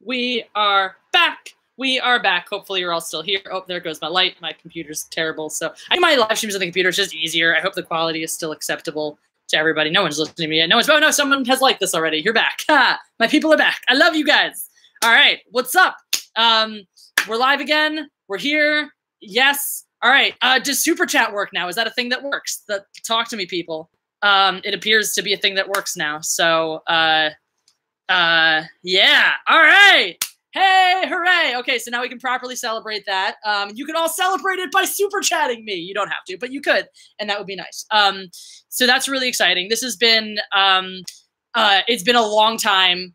We are back. We are back. Hopefully you're all still here. Oh, there goes my light. My computer's terrible. So I do my live streams on the computer. It's just easier. I hope the quality is still acceptable to everybody. No one's listening to me yet. No one's, oh no, someone has liked this already. You're back. Ha! My people are back. I love you guys. All right. What's up? We're live again. We're here. Yes. All right. Does super chat work now? Is that a thing that works? Talk to me, people. It appears to be a thing that works now. So, yeah. All right. Hey, hooray. Okay, so now we can properly celebrate that. You can all celebrate it by super chatting me. You don't have to, but you could, and that would be nice. So that's really exciting. This has been, it's been a long time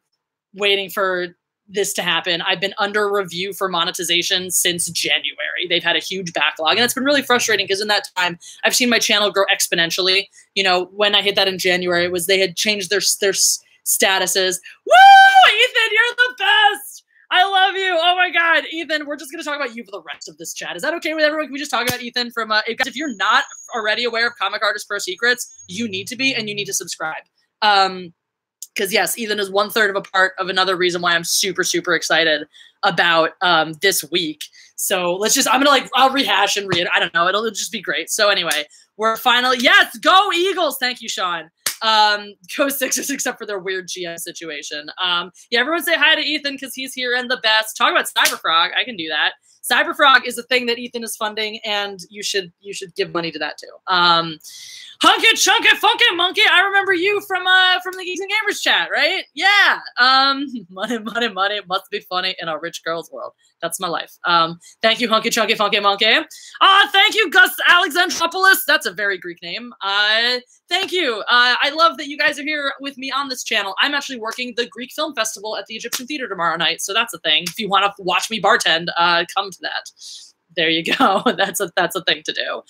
waiting for this to happen. I've been under review for monetization since January. They've had a huge backlog, and it's been really frustrating because in that time, I've seen my channel grow exponentially. You know, when I hit that in January, it was they had changed their statuses. Woo! Ethan, you're the best! I love you. Oh my God, Ethan, we're just going to talk about you for the rest of this chat. Is that okay with everyone? Can we just talk about Ethan from, if you're not already aware of Comic Artist Pro Secrets, you need to be, and you need to subscribe. Because yes, Ethan is 1/3 of a part of another reason why I'm super, super excited about this week. So let's just, I'll rehash and read. I don't know. It'll just be great. So anyway, we're finally, yes, go Eagles. Thank you, Sean. Go Sixers, except for their weird GM situation. Yeah, everyone say hi to Ethan because he's here and the best. Talk about Cyberfrog. I can do that. Cyberfrog is a thing that Ethan is funding, and you should give money to that too. Hunky Chunky Funky Monkey, I remember you from the Geeks and Gamers chat, right? Yeah. Money, money, money must be funny in a rich girl's world. That's my life. Thank you, Hunky Chunky Funky Monkey. Thank you, Gus Alexandropoulos. That's a very Greek name. Thank you. I love that you guys are here with me on this channel. I'm actually working the Greek Film Festival at the Egyptian Theater tomorrow night, so that's a thing. If you want to watch me bartend, come to that. There you go. That's a thing to do.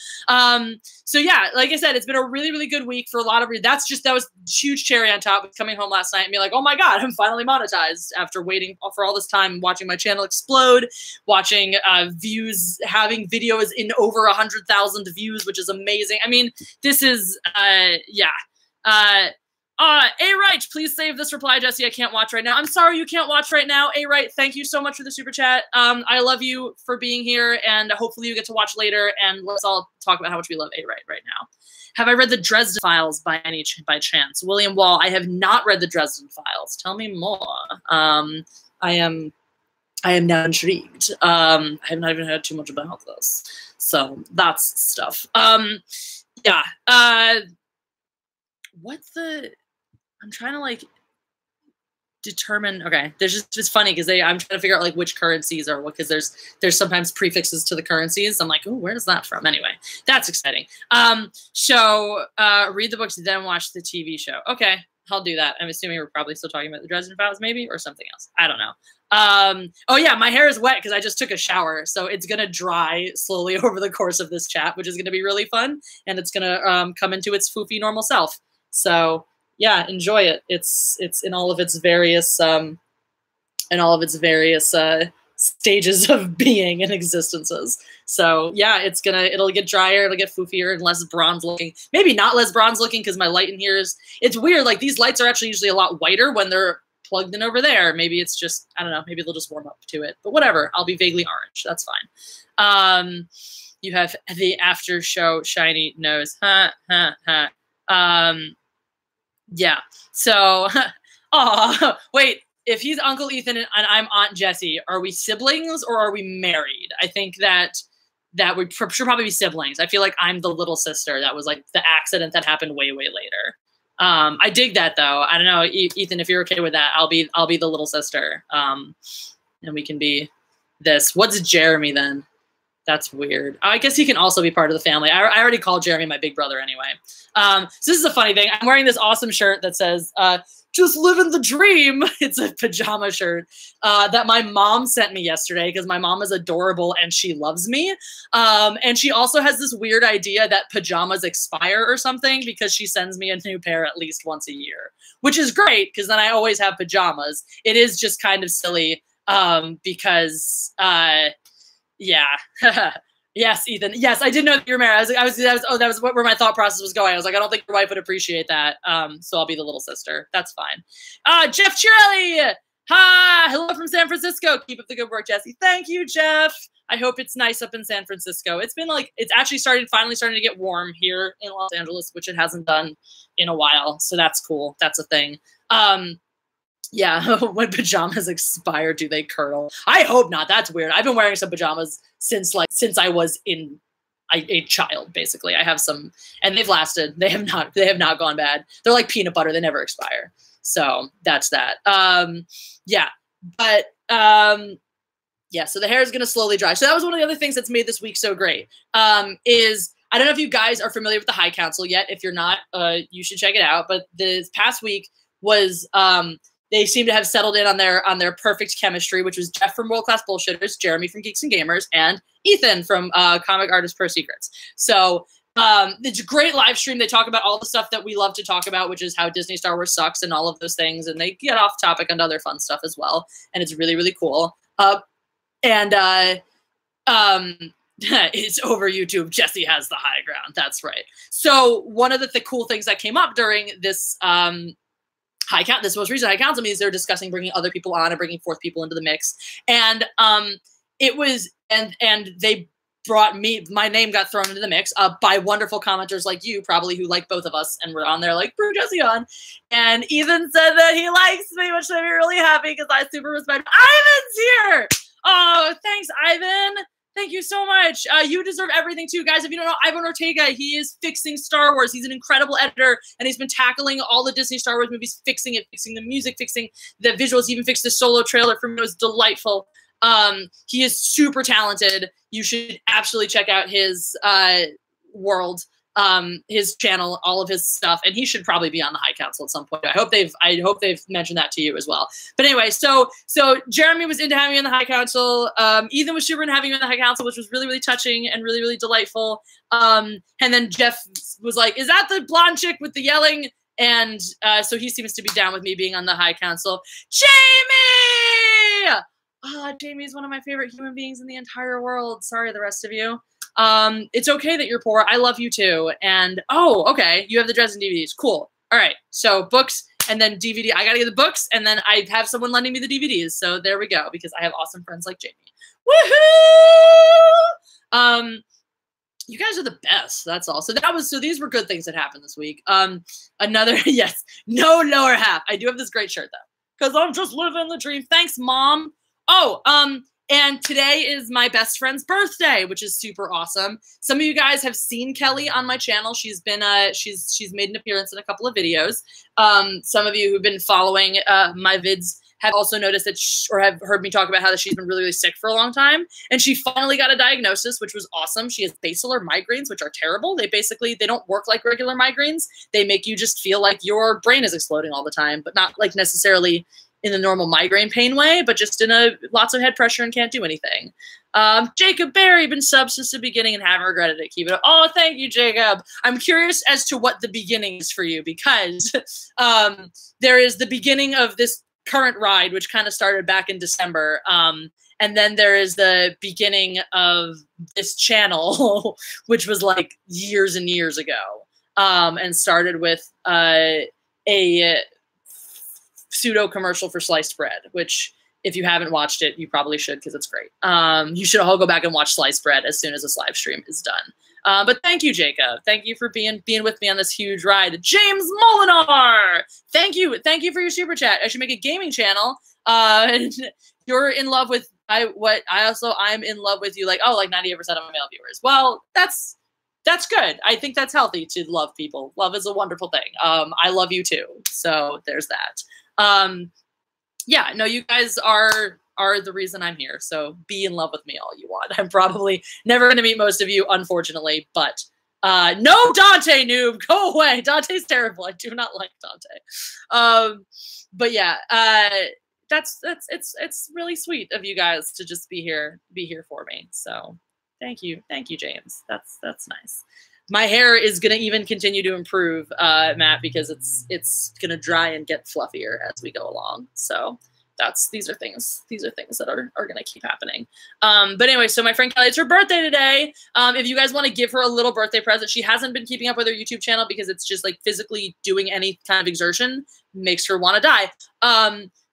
So yeah, like I said, it's been a really, really good week for a lot of that was huge cherry on top with coming home last night and being like, oh my God, I'm finally monetized after waiting for all this time, watching my channel explode, watching views, having videos in over 100,000 views, which is amazing. I mean, this is, yeah. A-Right, please save this reply, Jesse. I can't watch right now. I'm sorry you can't watch right now. A-Right, thank you so much for the super chat. I love you for being here, and hopefully you get to watch later, and let's all talk about how much we love A-Right right now. Have I read the Dresden Files by chance? William Wall, I have not read the Dresden Files. Tell me more. I am now intrigued. I have not even heard too much about this. So that's stuff. Yeah. I'm trying to like determine. Okay, it's funny because I'm trying to figure out like which currencies are what, because there's sometimes prefixes to the currencies. I'm like, oh, where is that from? Anyway, that's exciting. So read the books, then watch the TV show. Okay, I'll do that. I'm assuming we're probably still talking about the Dresden Files, maybe, or something else. I don't know. Oh yeah, my hair is wet because I just took a shower, so it's gonna dry slowly over the course of this chat, which is gonna be really fun, and it's gonna come into its foofy normal self. So yeah, enjoy it. It's in all of its various stages of being and existences. So yeah, it'll get drier, it'll get foofier and less bronze looking. Maybe not less bronze looking because my light in here it's weird. Like these lights are actually usually a lot whiter when they're plugged in over there. Maybe it's just, I don't know, maybe they'll just warm up to it. But whatever, I'll be vaguely orange. That's fine. You have the after show shiny nose. Ha ha ha. Yeah. So, oh wait, if he's Uncle Ethan and I'm Aunt Jessie, are we siblings or are we married? I think that would should probably be siblings. I feel like I'm the little sister. That was like the accident that happened way, way later. I dig that though. I don't know, Ethan, if you're okay with that, I'll be the little sister. And we can be this. What's Jeremy then? That's weird. I guess he can also be part of the family. I already called Jeremy my big brother anyway. So this is a funny thing. I'm wearing this awesome shirt that says, just living the dream. It's a pajama shirt that my mom sent me yesterday because my mom is adorable and she loves me. And she also has this weird idea that pajamas expire or something because she sends me a new pair at least once a year, which is great because then I always have pajamas. It is just kind of silly because... yeah. Yes, Ethan. Yes, I did know that you were married. That was where my thought process was going. I was like, I don't think your wife would appreciate that. So I'll be the little sister. That's fine. Jeff Chirelli, Hi, hello from San Francisco. Keep up the good work, Jesse. Thank you, Jeff. I hope it's nice up in San Francisco. It's been like, it's actually finally starting to get warm here in Los Angeles, which it hasn't done in a while. So that's cool. That's a thing. Yeah, when pajamas expire, do they curdle? I hope not. That's weird. I've been wearing some pajamas since I was a child, basically. I have some, and they've lasted. They have not gone bad. They're like peanut butter. They never expire. So that's that. Yeah, but yeah, so the hair is going to slowly dry. So that was one of the other things that's made this week so great. Is I don't know if you guys are familiar with the High Council yet. If you're not, you should check it out. But this past week was they seem to have settled in on their perfect chemistry, which was Jeff from World Class Bullshitters, Jeremy from Geeks and Gamers, and Ethan from Comic Artist Pro Secrets. So it's a great live stream. They talk about all the stuff that we love to talk about, which is how Disney Star Wars sucks and all of those things. And they get off topic on other fun stuff as well. And it's really, really cool. It's over YouTube. Jesse has the high ground. That's right. So one of the cool things that came up during this this most recent High Council meetings, they're discussing bringing other people on and bringing fourth people into the mix. And it was and they brought me, my name got thrown into the mix by wonderful commenters like you, probably, who like both of us, and were on there like, bring Jesse on. And Ethan said that he likes me, which made me really happy because I super respect. Ivan's here! Oh, thanks, Ivan. Thank you so much. You deserve everything too. Guys, if you don't know Ivan Ortega, he is fixing Star Wars. He's an incredible editor, and he's been tackling all the Disney Star Wars movies, fixing it, fixing the music, fixing the visuals, even fixed the solo trailer for me. It was delightful. He is super talented. You should absolutely check out his world, his channel, all of his stuff, and he should probably be on the High Council at some point. I hope they've mentioned that to you as well. But anyway, so Jeremy was into having you in the High Council. Ethan was super into having you in the High Council, which was really, really touching and really, really delightful. And then Jeff was like, "Is that the blonde chick with the yelling?" And so he seems to be down with me being on the High Council. Jamie! Jamie is one of my favorite human beings in the entire world. Sorry, the rest of you. It's okay that you're poor. I love you too. And, oh, okay. You have the Dresden DVDs. Cool. All right. So books and then DVD. I got to get the books, and then I have someone lending me the DVDs. So there we go, because I have awesome friends like Jamie. Woohoo! You guys are the best. That's all. So these were good things that happened this week. Another, yes, no lower half. I do have this great shirt though, because I'm just living the dream. Thanks, Mom. Oh, and today is my best friend's birthday, which is super awesome. Some of you guys have seen Kelly on my channel. She's been she's made an appearance in a couple of videos. Some of you who've been following my vids have also noticed that or have heard me talk about how she's been really, really sick for a long time. And she finally got a diagnosis, which was awesome. She has basilar migraines, which are terrible. They don't work like regular migraines. They make you just feel like your brain is exploding all the time, but not like necessarily in the normal migraine pain way, but just in lots of head pressure and can't do anything. Jacob Barry, been sub since the beginning and haven't regretted it. Keep it up. Oh, thank you, Jacob. I'm curious as to what the beginning is for you, because there is the beginning of this current ride, which kind of started back in December. And then there is the beginning of this channel, which was like years and years ago, and started with a pseudo commercial for sliced bread, which if you haven't watched it, you probably should, because it's great. You should all go back and watch sliced bread as soon as this live stream is done. But thank you, Jacob. Thank you for being with me on this huge ride. James Molinar, thank you for your super chat. I should make a gaming channel. You're in love with I'm in love with you. Like 98% of my male viewers. Well, that's good. I think that's healthy to love people. Love is a wonderful thing. I love you too. So there's that. Yeah, no, you guys are the reason I'm here. So be in love with me all you want. I'm probably never going to meet most of you, unfortunately, but no, Dante, noob, go away. Dante's terrible. I do not like Dante. But yeah, it's really sweet of you guys to just be here for me. So thank you, James. That's nice. My hair is going to even continue to improve, Matt, because it's going to dry and get fluffier as we go along. So these are things that are going to keep happening. But anyway, so my friend Kelly, it's her birthday today. If you guys want to give her a little birthday present, she hasn't been keeping up with her YouTube channel because it's just like physically doing any kind of exertion makes her want to die.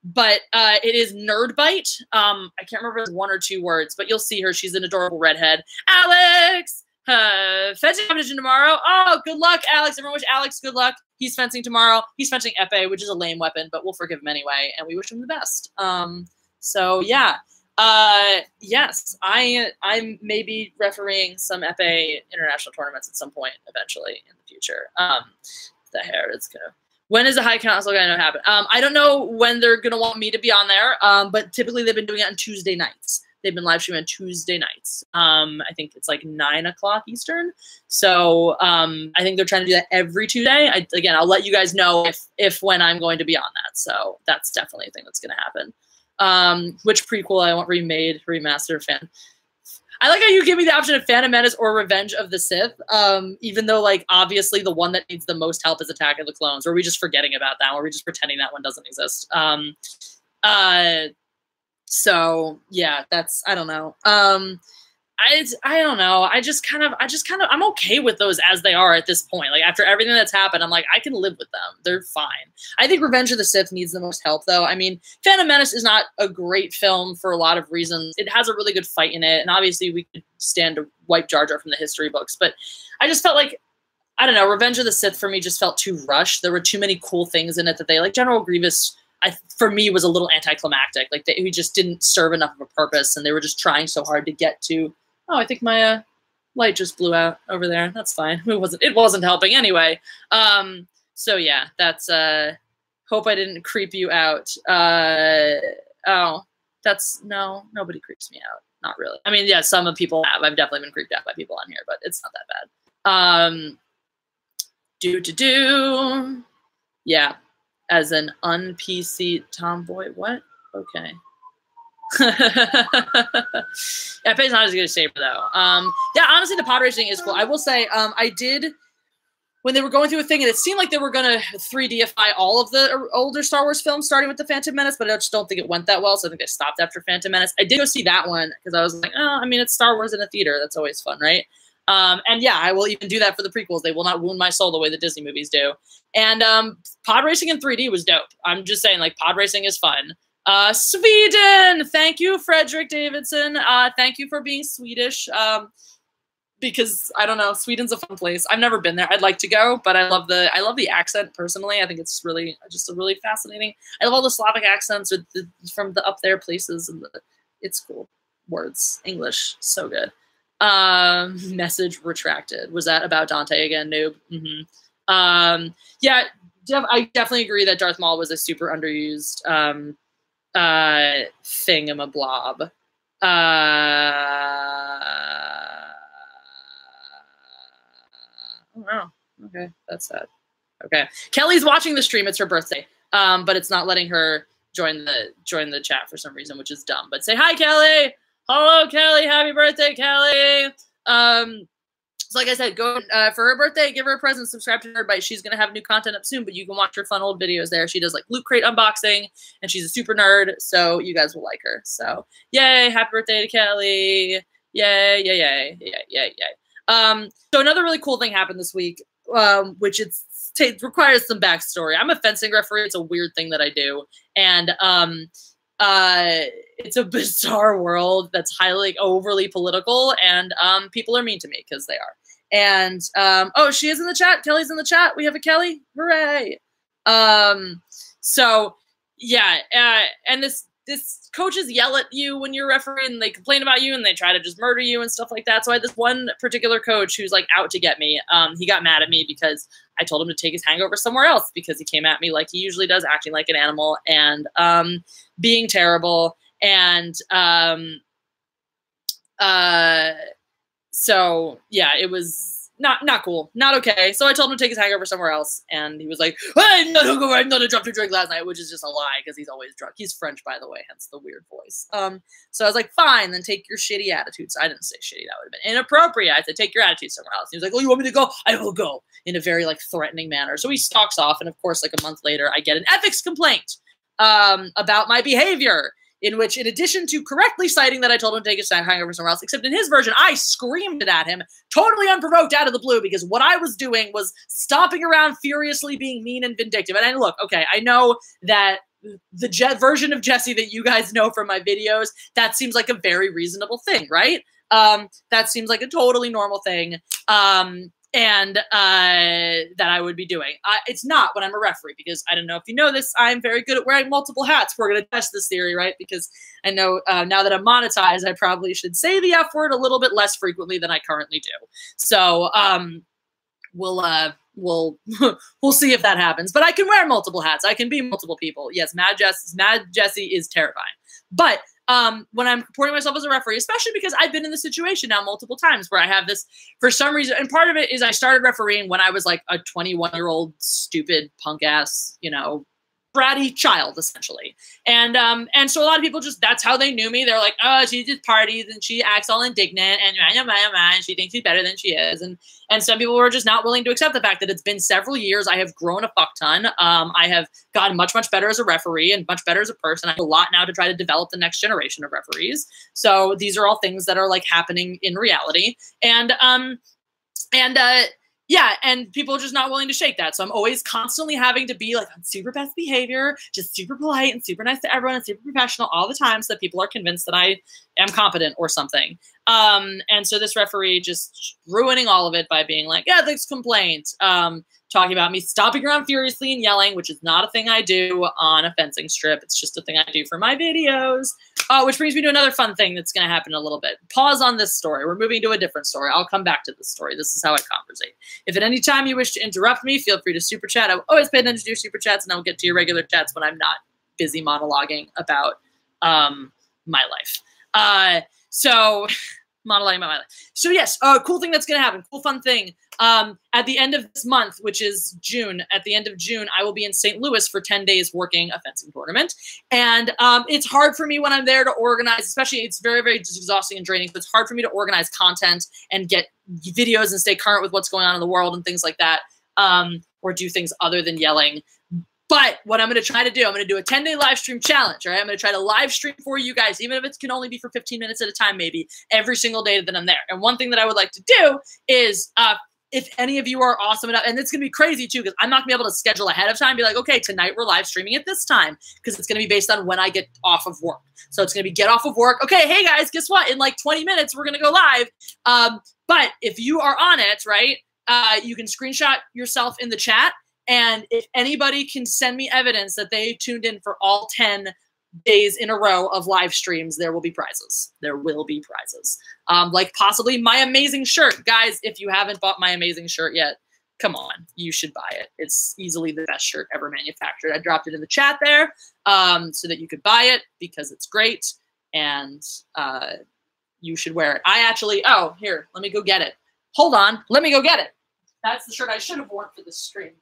But it is Nerdbite. I can't remember if it's 1 or 2 words, but you'll see her. She's an adorable redhead. Alex! Fencing competition tomorrow. Oh, good luck, Alex. Everyone wish Alex good luck. He's fencing tomorrow. He's fencing epee, which is a lame weapon, but we'll forgive him anyway, and we wish him the best. So yeah. Yes, I'm maybe refereeing some epee international tournaments at some point eventually in the future. The hair is gonna. When is the high council going to happen? I don't know when they're going to want me to be on there, but typically they've been doing it on Tuesday nights. They've been live streaming on Tuesday nights. I think it's like 9 o'clock Eastern. So I think they're trying to do that every Tuesday. Again, I'll let you guys know if when I'm going to be on that. So that's definitely a thing that's going to happen. Which prequel I want remade, remastered, fan. I like how you give me the option of Phantom Menace or Revenge of the Sith, even though, like, obviously the one that needs the most help is Attack of the Clones. Or are we just forgetting about that? Or are we just pretending that one doesn't exist? So, yeah, that's, I don't know. I don't know. I just kind of, I'm okay with those as they are at this point. Like, after everything that's happened, I'm like, I can live with them. They're fine. I think Revenge of the Sith needs the most help, though. I mean, Phantom Menace is not a great film for a lot of reasons. It has a really good fight in it, and obviously we could stand to wipe Jar Jar from the history books, but I just felt like, I don't know, Revenge of the Sith for me just felt too rushed. There were too many cool things in it that they, like, General Grievous, for me, was a little anticlimactic. Like, he just didn't serve enough of a purpose, and they were just trying so hard to get to. Oh, I think my light just blew out over there. That's fine. It wasn't helping anyway. So yeah, that's hope I didn't creep you out. Oh, nobody creeps me out. Not really. I mean, yeah, some people have. I've definitely been creeped out by people on here, but it's not that bad. Yeah, as an un-PC tomboy. What? Okay. Epe's not as good as Saber though. Yeah, honestly, the pod racing is cool. I will say, I did when they were going through a thing, and it seemed like they were gonna 3Dify all of the older Star Wars films, starting with the Phantom Menace, but I just don't think it went that well. So I think I stopped after Phantom Menace. I did go see that one because I was like, oh, I mean, it's Star Wars in a theater. That's always fun, right? And yeah, I will even do that for the prequels. They will not wound my soul the way the Disney movies do. And pod racing in 3D was dope. I'm just saying, like, pod racing is fun. Sweden! Thank you, Frederick Davidson. Thank you for being Swedish. Because I don't know, Sweden's a fun place. I've never been there. I'd like to go, but I love the accent personally. I think it's really just a really fascinating. I love all the Slavic accents from the up there places, and it's cool. Words, English, so good. Message retracted. Was that about Dante again, noob? Yeah, I definitely agree that Darth Maul was a super underused thingamablob. Oh, wow. Okay, that's sad. Okay, Kelly's watching the stream. It's her birthday, but it's not letting her join the chat for some reason, which is dumb. But say hi, Kelly. Hello, Kelly. Happy birthday, Kelly. So like I said, go for her birthday, give her a present, subscribe to Nerdbite. She's going to have new content up soon, but you can watch her fun old videos there. She does like Loot Crate unboxing, and she's a super nerd, so you guys will like her. So yay, happy birthday to Kelly. Yay, yay, yay, yay, yay, yay. So another really cool thing happened this week, which requires some backstory. I'm a fencing referee. It's a weird thing that I do. And it's a bizarre world that's highly overly political, and people are mean to me because they are. And oh, she is in the chat. Kelly's in the chat. We have a Kelly. Hooray! So yeah, and this coaches yell at you when you're refereeing, and they complain about you, and they try to just murder you and stuff like that. So I had this one particular coach who's like out to get me. He got mad at me because I told him to take his hangover somewhere else, because he came at me like he usually does, acting like an animal and being terrible. And so yeah, it was not cool, not okay. So I told him to take his hangover somewhere else, and he was like, "I'm not hungover. I'm not a drunk to drink last night," which is just a lie because he's always drunk. He's French, by the way, hence the weird voice. So I was like, "Fine, then take your shitty attitudes." I didn't say shitty; that would have been inappropriate. I said, "Take your attitude somewhere else." He was like, "Oh, you want me to go? I will go," in a very like threatening manner. So he stalks off, and of course, like a month later, I get an ethics complaint about my behavior, in which, in addition to correctly citing that I told him to take his hangover somewhere else, except in his version, I screamed it at him, totally unprovoked, out of the blue, because what I was doing was stomping around furiously, being mean and vindictive. And look, okay, I know that the version of Jesse that you guys know from my videos, that seems like a very reasonable thing, right? That seems like a totally normal thing. And that I would be doing. It's not when I'm a referee, because I don't know if you know this, I'm very good at wearing multiple hats. We're going to test this theory, right? Because I know now that I'm monetized, I probably should say the F word a little bit less frequently than I currently do. So we'll see if that happens. But I can wear multiple hats. I can be multiple people. Yes, Mad Jesse is terrifying. But when I'm reporting myself as a referee, especially because I've been in this situation now multiple times where I have this, for some reason, and part of it is I started refereeing when I was like a 21-year-old stupid punk ass, you know, bratty child, essentially. And so a lot of people just, that's how they knew me. They're like, oh, she just parties and she acts all indignant and she thinks she's better than she is. And some people were just not willing to accept the fact that it's been several years. I have grown a fuck ton. I have gotten much, much better as a referee and much better as a person. I have a lot now to try to develop the next generation of referees. So these are all things that are like happening in reality. Yeah, and people are just not willing to shake that. So I'm always constantly having to be like on super best behavior, just super polite and super nice to everyone and super professional all the time so that people are convinced that I am competent or something. And so this referee just ruining all of it by being like, ethics complaint, talking about me stomping around furiously and yelling, which is not a thing I do on a fencing strip. It's just a thing I do for my videos. Which brings me to another fun thing that's going to happen in a little bit. Pause on this story. We're moving to a different story. I'll come back to this story. This is how I conversate. If at any time you wish to interrupt me, feel free to super chat. I will always pay attention to your super chats, and I will get to your regular chats when I'm not busy monologuing about my life. So monologuing about my life. So yes, cool thing that's going to happen. Cool fun thing. At the end of this month, which is June, at the end of June, I will be in St. Louis for 10 days working a fencing tournament. And it's hard for me when I'm there to organize, especially it's very, very exhausting and draining, but it's hard for me to organize content and get videos and stay current with what's going on in the world and things like that, or do things other than yelling. But what I'm going to try to do, I'm going to do a 10-day live stream challenge, right? I'm going to try to live stream for you guys, even if it can only be for 15 minutes at a time, maybe every single day that I'm there. And one thing that I would like to do is, if any of you are awesome enough, and it's going to be crazy too, because I'm not going to be able to schedule ahead of time, be like, okay, tonight we're live streaming at this time, because it's going to be based on when I get off of work. So it's going to be get off of work. Okay, hey guys, guess what? In like 20 minutes, we're going to go live. But if you are on it, right, you can screenshot yourself in the chat. And if anybody can send me evidence that they tuned in for all 10 days in a row of live streams, there will be prizes. There will be prizes. Like possibly my amazing shirt. Guys, if you haven't bought my amazing shirt yet, come on, you should buy it. It's easily the best shirt ever manufactured. I dropped it in the chat there so that you could buy it because it's great and you should wear it. I actually, oh, here, let me go get it. Hold on, let me go get it. That's the shirt I should have worn for this stream.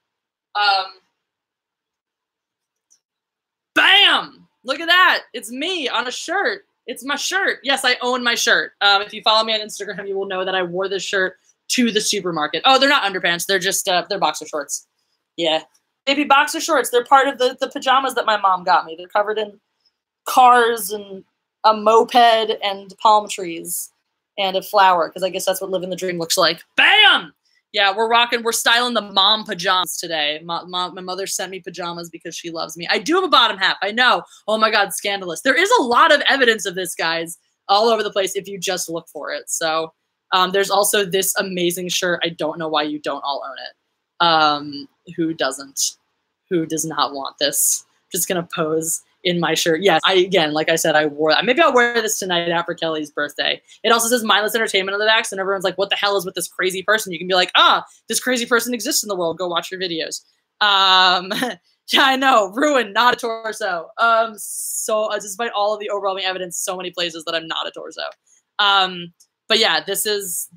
Bam! Look at that. It's me on a shirt. It's my shirt. Yes, I own my shirt. If you follow me on Instagram, you will know that I wore this shirt to the supermarket. Oh, they're not underpants. They're just, they're boxer shorts. Yeah. Maybe boxer shorts. They're part of the pajamas that my mom got me. They're covered in cars and a moped and palm trees and a flower, because I guess that's what living the dream looks like. Bam! Yeah, we're styling the mom pajamas today. My mother sent me pajamas because she loves me. I do have a bottom half, I know. Oh my God, scandalous. There is a lot of evidence of this, guys, all over the place if you just look for it. So there's also this amazing shirt. I don't know why you don't all own it. Who doesn't? Who does not want this? Just gonna pose in my shirt. Yes, again, like I said, I wore that. Maybe I'll wear this tonight after Kelly's birthday. It also says mindless entertainment on the back, and everyone's like, what the hell is with this crazy person? You can be like, this crazy person exists in the world. Go watch your videos. Yeah, I know. Ruined, not a torso. So despite all of the overwhelming evidence, so many places that I'm not a torso. But yeah, this is,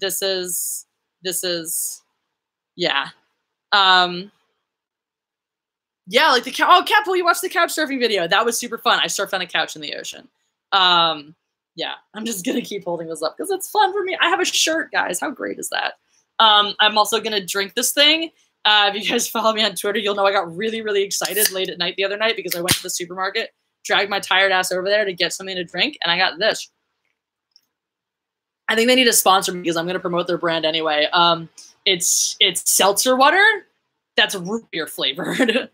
yeah. Yeah, like the couch. Oh, Capel, you watched the couch surfing video. That was super fun. I surfed on a couch in the ocean. Yeah, I'm just going to keep holding this up because it's fun for me. I have a shirt, guys. How great is that? I'm also going to drink this thing. If you guys follow me on Twitter, you'll know I got really, really excited late at night the other night because I went to the supermarket, dragged my tired ass over there to get something to drink, and I got this. I think they need to sponsor me because I'm going to promote their brand anyway. It's seltzer water that's root beer flavored.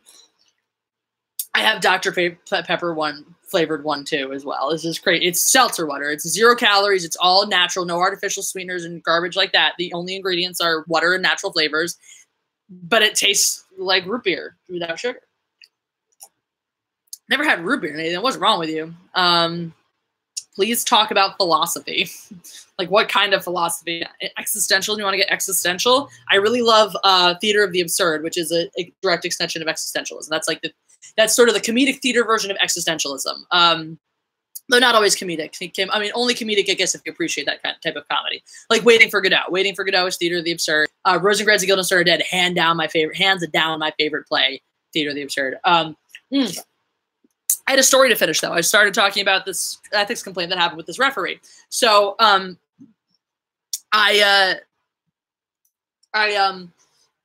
I have Dr. Pepper flavored one too as well. This is great. It's seltzer water. It's 0 calories. It's all natural, no artificial sweeteners and garbage like that. The only ingredients are water and natural flavors, but it tastes like root beer without sugar. Never had root beer, Nathan. What's wrong with you? Please talk about philosophy. Like, what kind of philosophy? Existential? Do you want to get existential? I really love theater of the absurd, which is a direct extension of existentialism. That's like that's sort of the comedic theater version of existentialism. Though not always comedic. I mean, only comedic, I guess, if you appreciate that type of comedy. Like Waiting for Godot. Waiting for Godot is theater of the absurd. Rosencrantz and Guildenstern are Dead. Hands down my favorite play. Theater of the absurd. I had a story to finish, though. I started talking about this ethics complaint that happened with this referee. So I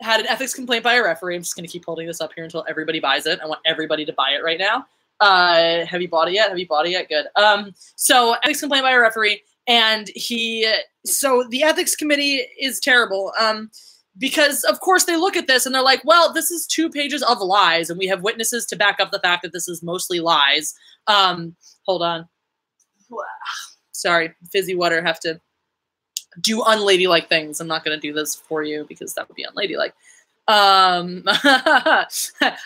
had an ethics complaint by a referee. I'm just going to keep holding this up here until everybody buys it. I want everybody to buy it right now. Have you bought it yet? Have you bought it yet? Good. So ethics complaint by a referee, and so the ethics committee is terrible. Because, of course, they look at this and they're like, well, this is 2 pages of lies, and we have witnesses to back up the fact that this is mostly lies. Hold on. Sorry, fizzy water. Have to do unladylike things. I'm not going to do this for you because that would be unladylike. I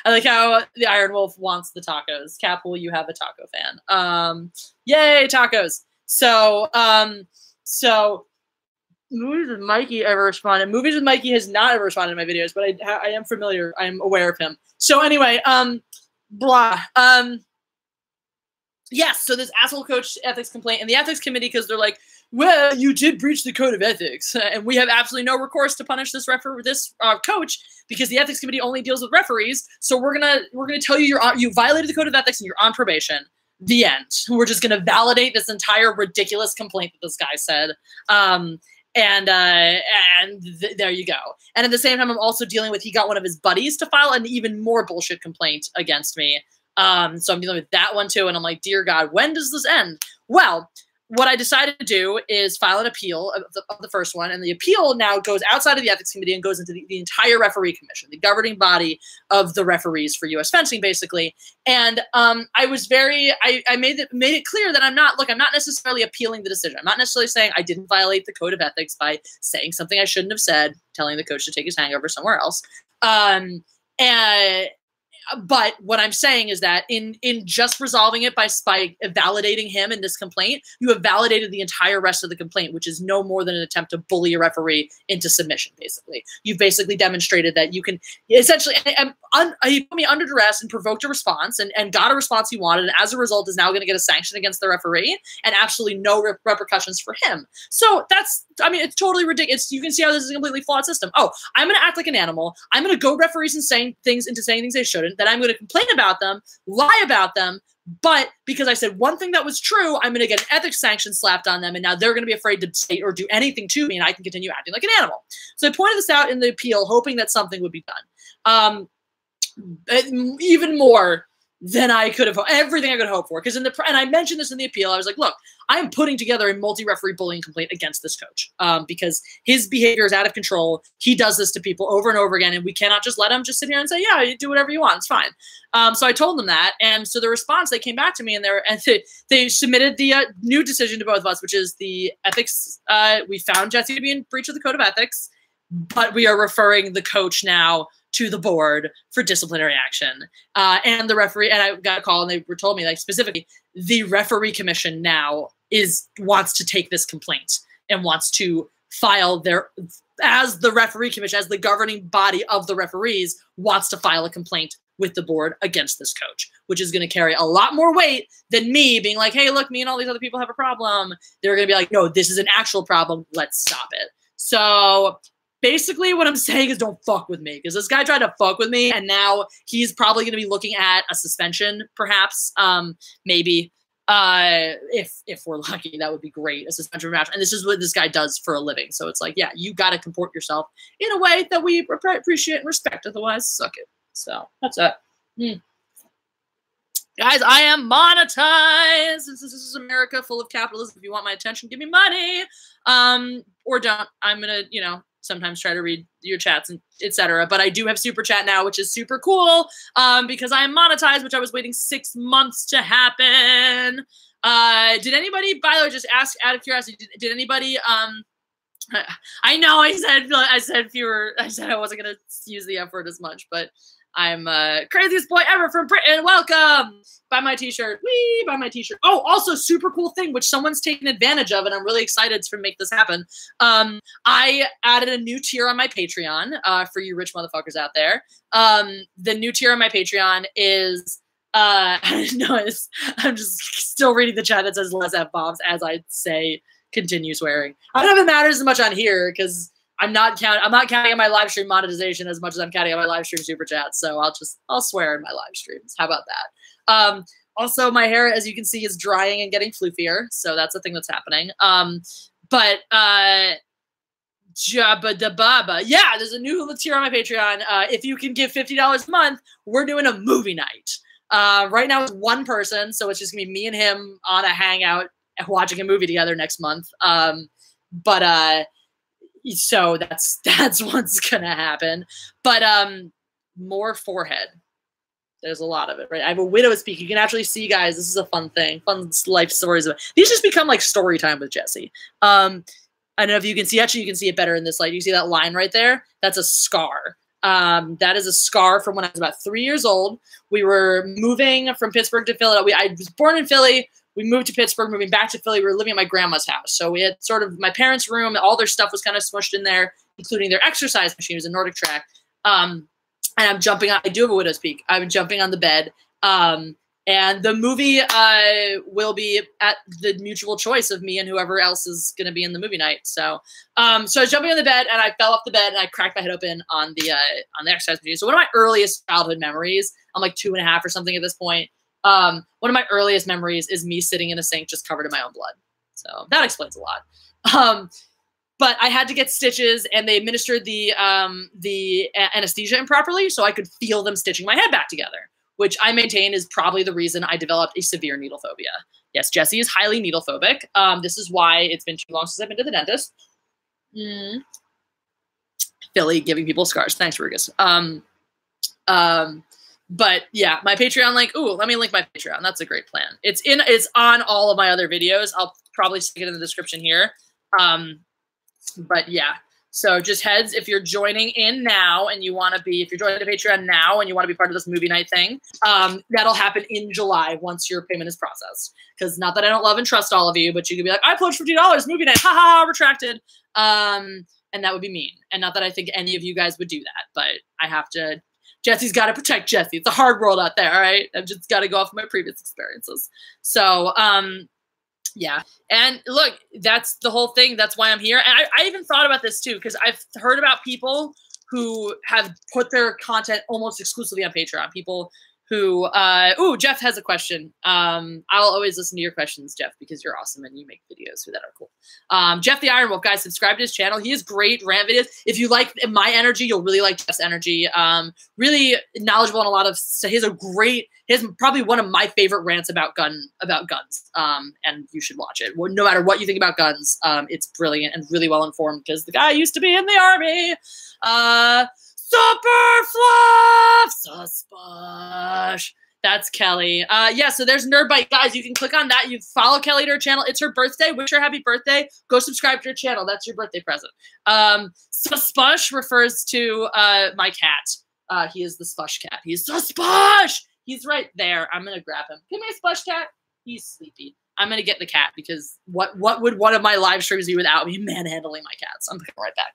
like how the Iron Wolf wants the tacos. Cap, will you have a taco fan? Yay, tacos. So Movies with Mikey ever responded. Movies with Mikey has not ever responded to my videos, but I am familiar. I am aware of him. So anyway, yes, so this asshole coach ethics complaint, and the ethics committee, because they're like, well, you did breach the code of ethics, and we have absolutely no recourse to punish this coach because the ethics committee only deals with referees. So we're gonna tell you you violated the code of ethics and you're on probation. The end. We're just gonna validate this entire ridiculous complaint that this guy said. And there you go. And at the same time, I'm also dealing with, he got one of his buddies to file an even more bullshit complaint against me. So I'm dealing with that one too. And I'm like, dear God, when does this end? Well, what I decided to do is file an appeal of the first one. And the appeal now goes outside of the ethics committee and goes into the entire referee commission, the governing body of the referees for U.S. fencing, basically. And I was I made it clear that I'm not necessarily appealing the decision. I'm not necessarily saying I didn't violate the code of ethics by saying something I shouldn't have said, telling the coach to take his hangover somewhere else. But what I'm saying is that in just resolving it by validating him in this complaint, you have validated the entire rest of the complaint, which is no more than an attempt to bully a referee into submission, basically. You've basically demonstrated that you can essentially he put me under duress and provoked a response and got a response he wanted, and as a result is now going to get a sanction against the referee and absolutely no repercussions for him. So it's totally ridiculous. You can see how this is a completely flawed system. Oh, I'm going to act like an animal. I'm going to go referees and saying things they shouldn't. Then I'm going to complain about them, lie about them, but because I said one thing that was true, I'm going to get an ethics sanction slapped on them, and now they're going to be afraid to say or do anything to me, and I can continue acting like an animal. So I pointed this out in the appeal, hoping that something would be done. Even more than I could have, everything I could hope for. Because and I mentioned this in the appeal, I was like, look, I'm putting together a multi-referee bullying complaint against this coach because his behavior is out of control. He does this to people over and over again, and we cannot just let him just sit here and say, yeah, you do whatever you want, it's fine. So I told them that, and so the response, they came back to me, and they submitted the new decision to both of us, which is the ethics. We found Jesse to be in breach of the code of ethics, but we are referring the coach now to the board for disciplinary action. And the referee, and I got a call and they were told me, like, specifically, the referee commission now wants to take this complaint and wants to file as the referee commission, as the governing body of the referees, wants to file a complaint with the board against this coach, which is going to carry a lot more weight than me being like, hey, look, me and all these other people have a problem. They're going to be like, no, this is an actual problem. Let's stop it. So basically what I'm saying is don't fuck with me, because this guy tried to fuck with me, and now he's probably going to be looking at a suspension, perhaps, maybe, if we're lucky. That would be great, a suspension match. And this is what this guy does for a living. So it's like, yeah, you got to comport yourself in a way that we appreciate and respect. Otherwise, suck it. So that's it. Guys, I am monetized. This is America full of capitalism. If you want my attention, give me money. Or don't. I'm going to, sometimes try to read your chats and etc. But I do have super chat now, which is super cool because I am monetized, which I was waiting 6 months to happen. Did anybody, by the way, just ask out of curiosity, did anybody, I know I said fewer, I said I wasn't going to use the F word as much, but I'm craziest boy ever from Britain. Welcome. Buy my t-shirt. Wee, buy my t-shirt. Oh, also super cool thing, which someone's taken advantage of, and I'm really excited to make this happen. I added a new tier on my Patreon for you rich motherfuckers out there. The new tier on my Patreon is no, I'm just still reading the chat that says less F-bombs as I say continue swearing. I don't know if it matters as much on here because I'm not counting on my live stream monetization as much as I'm counting on my live stream super chat. So I'll swear in my live streams. How about that? Also, my hair, as you can see, is drying and getting floofier. So that's a thing that's happening. Jabba da baba. Yeah, there's a new tier on my Patreon. If you can give $50 a month, we're doing a movie night. Right now it's one person, so it's just gonna be me and him on a hangout watching a movie together next month. So that's what's gonna happen. But more forehead. There's a lot of it, right? I have a widow's peak. You can actually see, guys, this is a fun thing. Fun life stories. These just become like story time with Jesse. I don't know if you can see, actually you can see it better in this light. You see that line right there? That's a scar. That is a scar from when I was about 3 years old. We were moving from Pittsburgh to Philly. I was born in Philly. We moved to Pittsburgh, moving back to Philly. We were living at my grandma's house. So we had sort of my parents' room. All their stuff was kind of smushed in there, including their exercise machine. It was a Nordic track. And I'm jumping on, I do have a widow's peak. I'm jumping on the bed. And the movie will be at the mutual choice of me and whoever else is going to be in the movie night. So, so I was jumping on the bed and I fell off the bed and I cracked my head open on the exercise machine. So one of my earliest childhood memories, I'm like 2.5 or something at this point. One of my earliest memories is me sitting in a sink just covered in my own blood. So that explains a lot. But I had to get stitches, and they administered the anesthesia improperly, so I could feel them stitching my head back together, which I maintain is probably the reason I developed a severe needle phobia. Yes, Jesse is highly needle phobic. This is why it's been too long since I've been to the dentist. Philly giving people scars. Thanks, Rugus. But yeah, my Patreon link. Ooh, let me link my Patreon. That's a great plan. It's on all of my other videos. I'll probably stick it in the description here. But yeah, so just heads, if you're joining in now and you want to be, if you're joining the Patreon now and you want to be part of this movie night thing, that'll happen in July once your payment is processed. Because not that I don't love and trust all of you, but you could be like, I pledged $50, movie night, haha, retracted. And that would be mean. And not that I think any of you guys would do that, but I have to, Jesse's got to protect Jesse. It's a hard world out there, all right? I've just got to go off of my previous experiences. So, yeah. And look, that's the whole thing. That's why I'm here. And I even thought about this too, because I've heard about people who have put their content almost exclusively on Patreon. People who, ooh, Jeff has a question. I'll always listen to your questions, Jeff, because you're awesome and you make videos that are cool. Jeff the Iron Wolf, guys, subscribe to his channel. He has great rant videos. If you like my energy, you'll really like Jeff's energy. Really knowledgeable on a lot of, so he has probably one of my favorite rants about guns. And you should watch it. No matter what you think about guns, it's brilliant and really well informed because the guy used to be in the army. Super fluff, suspush. That's Kelly. Yeah, so there's Nerd Bite. Guys, you can click on that. You follow Kelly to her channel. It's her birthday. Wish her happy birthday. Go subscribe to her channel. That's your birthday present. Suspush refers to my cat. He is the Spush cat. He's Suspush! He's right there. I'm going to grab him. Give me a Spush cat. He's sleepy. I'm going to get the cat because what would one of my live streams be without me manhandling my cats? I'm coming right back.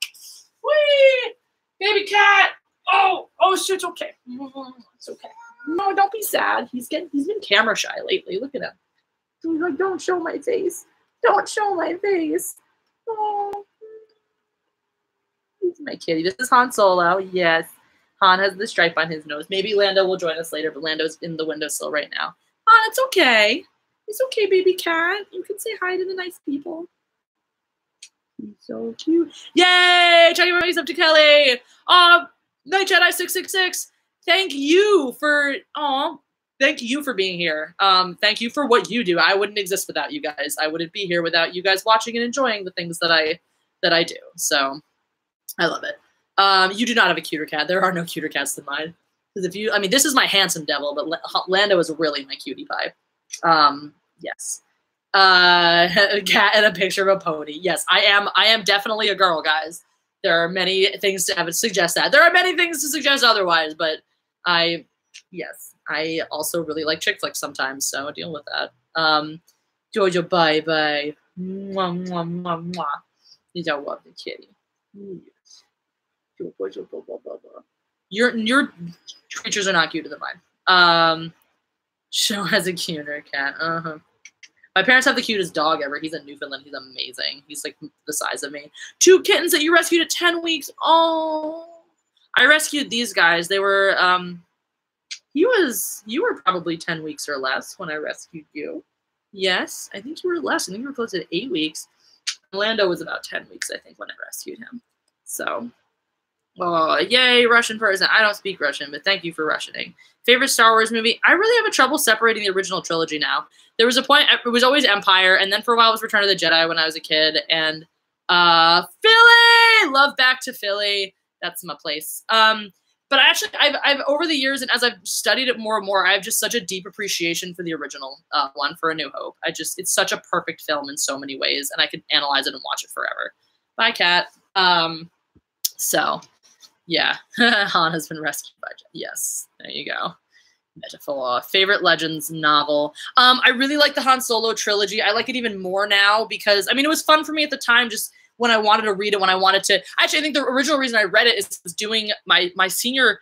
Whee! Baby cat! Oh, shit, it's okay. It's okay. No, don't be sad. He's been camera shy lately. Look at him. He's like, don't show my face. Don't show my face. Oh. He's my kitty. This is Han Solo. Yes. Han has the stripe on his nose. Maybe Lando will join us later, but Lando's in the windowsill right now. Han, it's okay. It's okay, baby cat. You can say hi to the nice people. He's so cute. Yay! Chucky Mommy's up to Kelly. Night Jedi 666. Thank you for being here. Thank you for what you do. I wouldn't exist without you guys. I wouldn't be here without you guys watching and enjoying the things that I do. So I love it. You do not have a cuter cat. There are no cuter cats than mine. Because if you, I mean, this is my handsome devil, but Lando is really my cutie pie. Yes. A cat and a picture of a pony. Yes, I am definitely a girl, guys. There are many things to suggest that. There are many things to suggest otherwise, but yes, I also really like chick flicks sometimes, so deal with that. Jojo, bye bye. Mwah, mwah, mwah, mwah. You don't love the kitty. Yes. Your creatures are not cuter than mine. Show has a cuter cat. My parents have the cutest dog ever. He's in Newfoundland. He's amazing. He's like the size of me. 2 kittens that you rescued at 10 weeks. Oh, I rescued these guys. They were, you were probably 10 weeks or less when I rescued you. Yes, I think you were less. I think you were close to 8 weeks. Lando was about 10 weeks, I think, when I rescued him. So, oh, yay, Russian person. I don't speak Russian, but thank you for Russianing. Favorite Star Wars movie? I really have a trouble separating the original trilogy now. There was a point, it was always Empire, and then for a while it was Return of the Jedi when I was a kid, and Philly! Love Back to Philly. That's my place. But actually, I've over the years, and as I've studied it more and more, I have just such a deep appreciation for the original one, for A New Hope. It's such a perfect film in so many ways, and I could analyze it and watch it forever. Bye, cat. So, yeah, Han has been rescued by Jet. Yes, there you go. Metaphor. Favorite Legends novel. I really like the Han Solo trilogy. I like it even more now because, I mean, it was fun for me at the time, just when I wanted to read it, when I wanted to. Actually, I think the original reason I read it is doing my senior.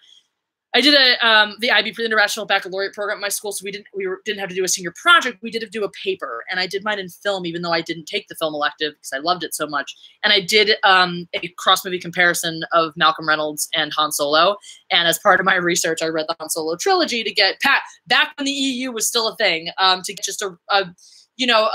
I did the IB for the International Baccalaureate program at my school, so we didn't have to do a senior project. We did have to do a paper, and I did mine in film, even though I didn't take the film elective because I loved it so much. And I did a cross-movie comparison of Malcolm Reynolds and Han Solo. And as part of my research, I read the Han Solo trilogy to get back when the EU was still a thing, to get just a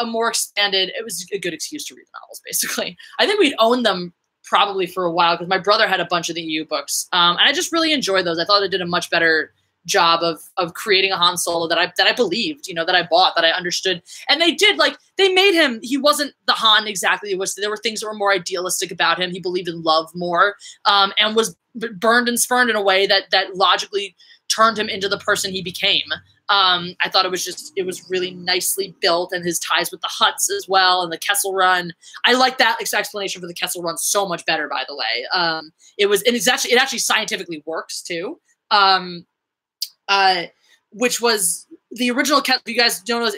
more expanded. It was a good excuse to read the novels, basically. I think we'd owned them probably for a while because my brother had a bunch of the EU books, and I just really enjoyed those. I thought it did a much better job of creating a Han Solo that I believed, that I bought, that I understood. And they did, they made him. He wasn't the Han exactly. There were things that were more idealistic about him. He believed in love more, and was burned and spurned in a way that logically turned him into the person he became. I thought it was really nicely built, and his ties with the Hutts as well, and the Kessel Run. I like that explanation for the Kessel Run so much better, by the way. It actually scientifically works too. Which was the original. If you guys don't know,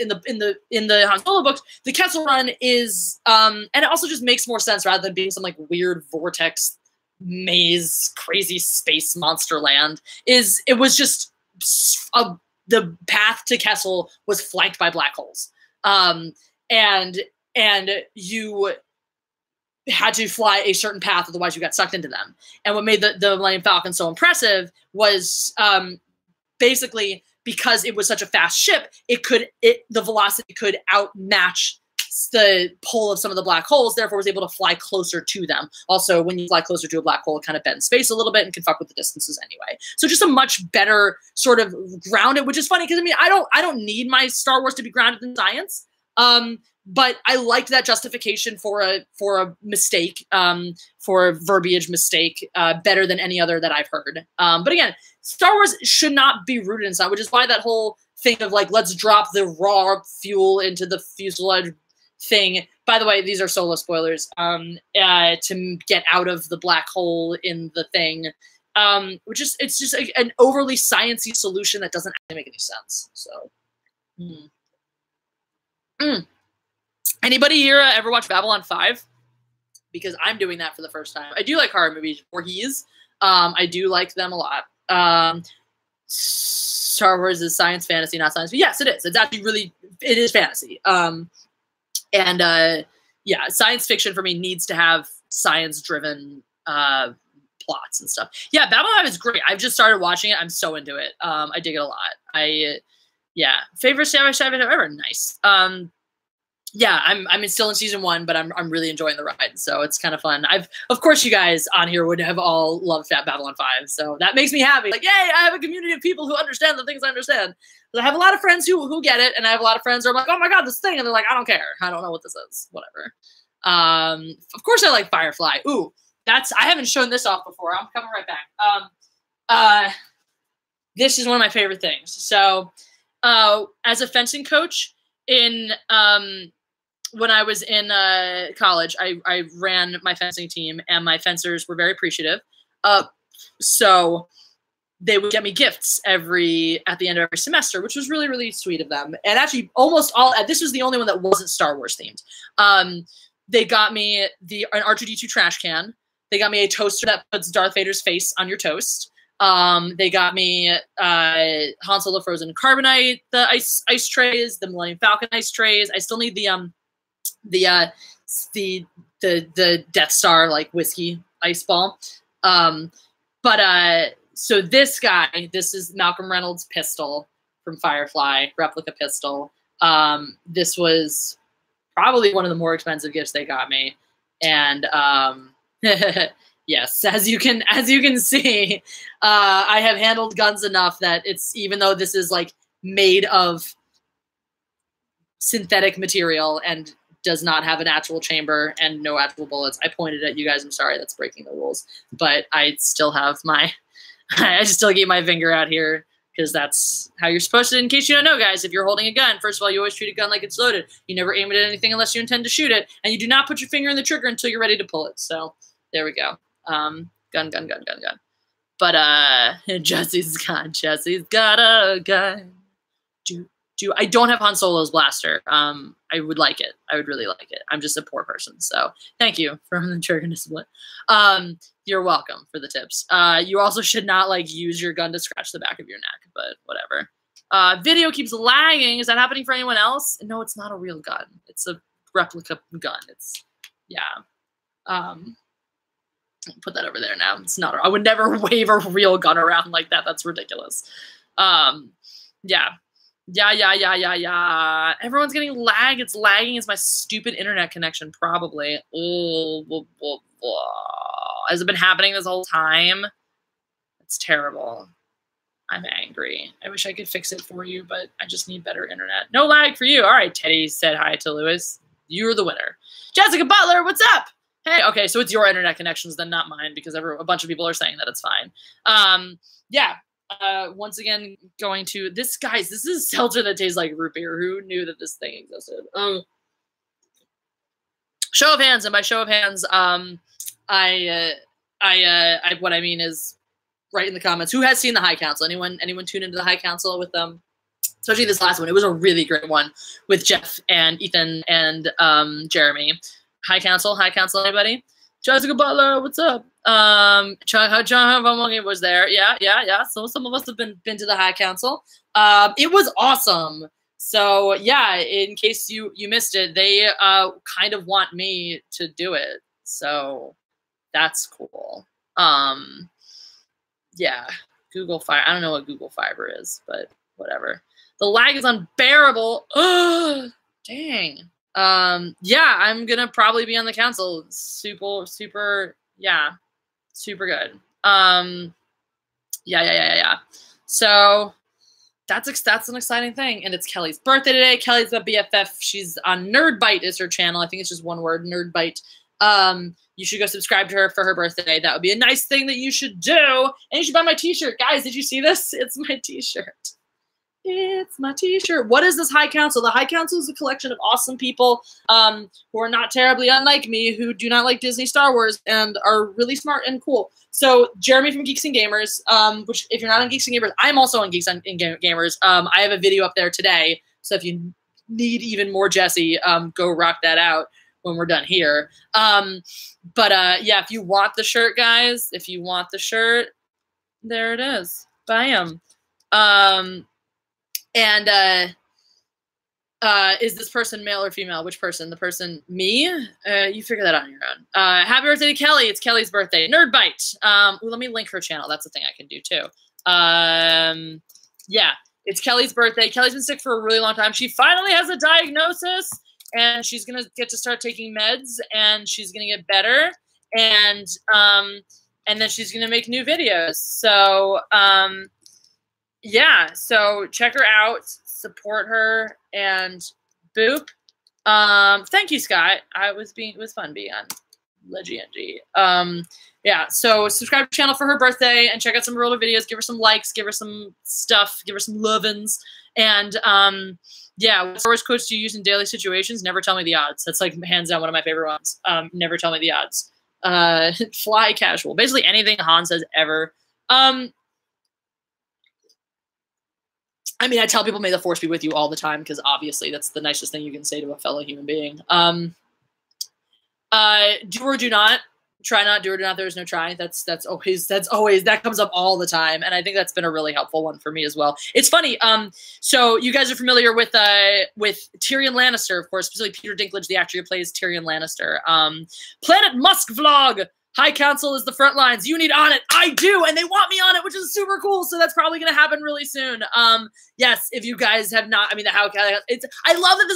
in the Han Solo books, the Kessel Run is, and it also just makes more sense rather than being some weird vortex maze, crazy space monster land. It was just the path to Kessel was flanked by black holes. And you had to fly a certain path, otherwise you got sucked into them. And what made the Millennium Falcon so impressive was basically because it was such a fast ship, the velocity could outmatch the pull of some of the black holes, therefore was able to fly closer to them. Also, when you fly closer to a black hole, it kind of bends space a little bit and can fuck with the distances anyway. So just a much better sort of grounded, which is funny because, I mean, I don't need my Star Wars to be grounded in science. But I liked that justification for a mistake, for a verbiage mistake, better than any other that I've heard. But again, Star Wars should not be rooted in science, which is why that whole thing of let's drop the raw fuel into the fuselage thing. By the way, these are solo spoilers. To get out of the black hole in the thing, it's just an overly sciencey solution that doesn't actually make any sense. So, Anybody here ever watch Babylon 5? Because I'm doing that for the first time. I do like horror movies. I do like them a lot. Star Wars is science fantasy, not science. But yes, it is. It's actually it is fantasy. Yeah, science fiction for me needs to have science-driven plots and stuff. Yeah, Babylon 5 is great. I've just started watching it. I'm so into it. I dig it a lot. Favorite sci-fi ever. Nice. Yeah, I'm still in season 1, but I'm really enjoying the ride, so it's kind of fun. Of course, you guys on here would have all loved Babylon 5, so that makes me happy. Yay! I have a community of people who understand the things I understand. I have a lot of friends who get it, and I have a lot of friends who are like, "Oh my god, this thing," and they're like, "I don't care. I don't know what this is. Whatever." Of course, I like Firefly. Ooh, I haven't shown this off before. I'm coming right back. This is one of my favorite things. So, as a fencing coach when I was in college, I ran my fencing team, and my fencers were very appreciative. So they would get me gifts at the end of every semester, which was really, really sweet of them. And actually almost this was the only one that wasn't Star Wars themed. They got me an R2-D2 trash can. They got me a toaster that puts Darth Vader's face on your toast. They got me Han Solo frozen carbonite, the ice trays, the Millennium Falcon ice trays. I still need the Death Star like whiskey ice ball. So this is Malcolm Reynolds' pistol from Firefly, replica pistol. This was probably one of the more expensive gifts they got me. And yes, as you can see, I have handled guns enough that even though this is like made of synthetic material and does not have an actual chamber and no actual bullets. I pointed at you guys. I'm sorry, that's breaking the rules. But I still have I still keep my finger out here because that's how you're supposed to. In case you don't know, guys, if you're holding a gun, first of all, you always treat a gun like it's loaded. You never aim it at anything unless you intend to shoot it. And you do not put your finger in the trigger until you're ready to pull it. So there we go. Gun. But Jesse's got a gun. I don't have Han Solo's blaster. I would like it. I would really like it. I'm just a poor person. So thank you for the trigger discipline. You're welcome for the tips. You also should not use your gun to scratch the back of your neck, but whatever. Video keeps lagging. Is that happening for anyone else? No, it's not a real gun. It's a replica gun. Put that over there now. It's not. I would never wave a real gun around like that. That's ridiculous. Yeah. Everyone's getting lag. It's lagging. It's my stupid internet connection, probably. Has it been happening this whole time? It's terrible. I'm angry. I wish I could fix it for you, but I just need better internet. No lag for you. All right, Teddy said hi to Lewis. You're the winner. Jessica Butler, what's up? Hey, okay, so it's your internet connections then, not mine, because a bunch of people are saying that it's fine. Yeah. Once again, going to this, guys. This is seltzer that tastes like root beer. Who knew that this thing existed? Show of hands, and by show of hands, what I mean is, write in the comments who has seen the High Council. Anyone tune into the High Council with them? Especially this last one. It was a really great one with Jeff and Ethan and Jeremy. High Council, anybody? Jessica Butler, what's up? John was there. Yeah. So some of us have been to the High Council. It was awesome. So yeah, in case you missed it, they kind of want me to do it. So that's cool. Yeah, Google Fiber. I don't know what Google Fiber is, but whatever. The lag is unbearable. Ugh, dang. Yeah, I'm gonna probably be on the council. Super, yeah, super good. Yeah. So that's an exciting thing, and it's Kelly's birthday today. Kelly's a BFF. She's on Nerdbite is her channel. I think it's just one word, Nerdbite. You should go subscribe to her for her birthday. That would be a nice thing that you should do. And you should buy my t-shirt. Guys, did you see this? It's my t-shirt. It's my t-shirt. What is this High Council? The High Council is a collection of awesome people who are not terribly unlike me, who do not like Disney Star Wars and are really smart and cool. So Jeremy from Geeks and Gamers, which if you're not on Geeks and Gamers, I'm also on Geeks and Gamers. I have a video up there today. So if you need even more Jesse, go rock that out when we're done here. Yeah, if you want the shirt, guys, there it is. Buy them. Is this person male or female? Which person? The person, me? You figure that out on your own. Happy birthday to Kelly. It's Kelly's birthday. Nerdbite. Let me link her channel. That's the thing I can do too. Yeah, it's Kelly's birthday. Kelly's been sick for a really long time. She finally has a diagnosis, and she's going to get to start taking meds, and she's going to get better. And then she's going to make new videos. So, yeah, so check her out, support her, and boop. Thank you, Scott. It was fun being on Legend. Yeah, so subscribe to the channel for her birthday and check out some of her videos. Give her some likes, give her some stuff, give her some lovin's. And yeah, what Star Wars quotes do you use in daily situations? Never tell me the odds. That's like hands down one of my favorite ones. Never tell me the odds. Fly casual. Basically anything Han says ever. I mean, I tell people may the force be with you all the time because obviously that's the nicest thing you can say to a fellow human being. Do or do not. Try not, do or do not, there is no try. That's always, that comes up all the time. And I think that's been a really helpful one for me as well. It's funny. So you guys are familiar with Tyrion Lannister, of course, specifically Peter Dinklage, the actor who plays Tyrion Lannister. Planet Musk vlog. High Council is the front lines. You need on it. I do. And they want me on it, which is super cool. So that's probably going to happen really soon. Yes, if you guys have not, I mean, I love that this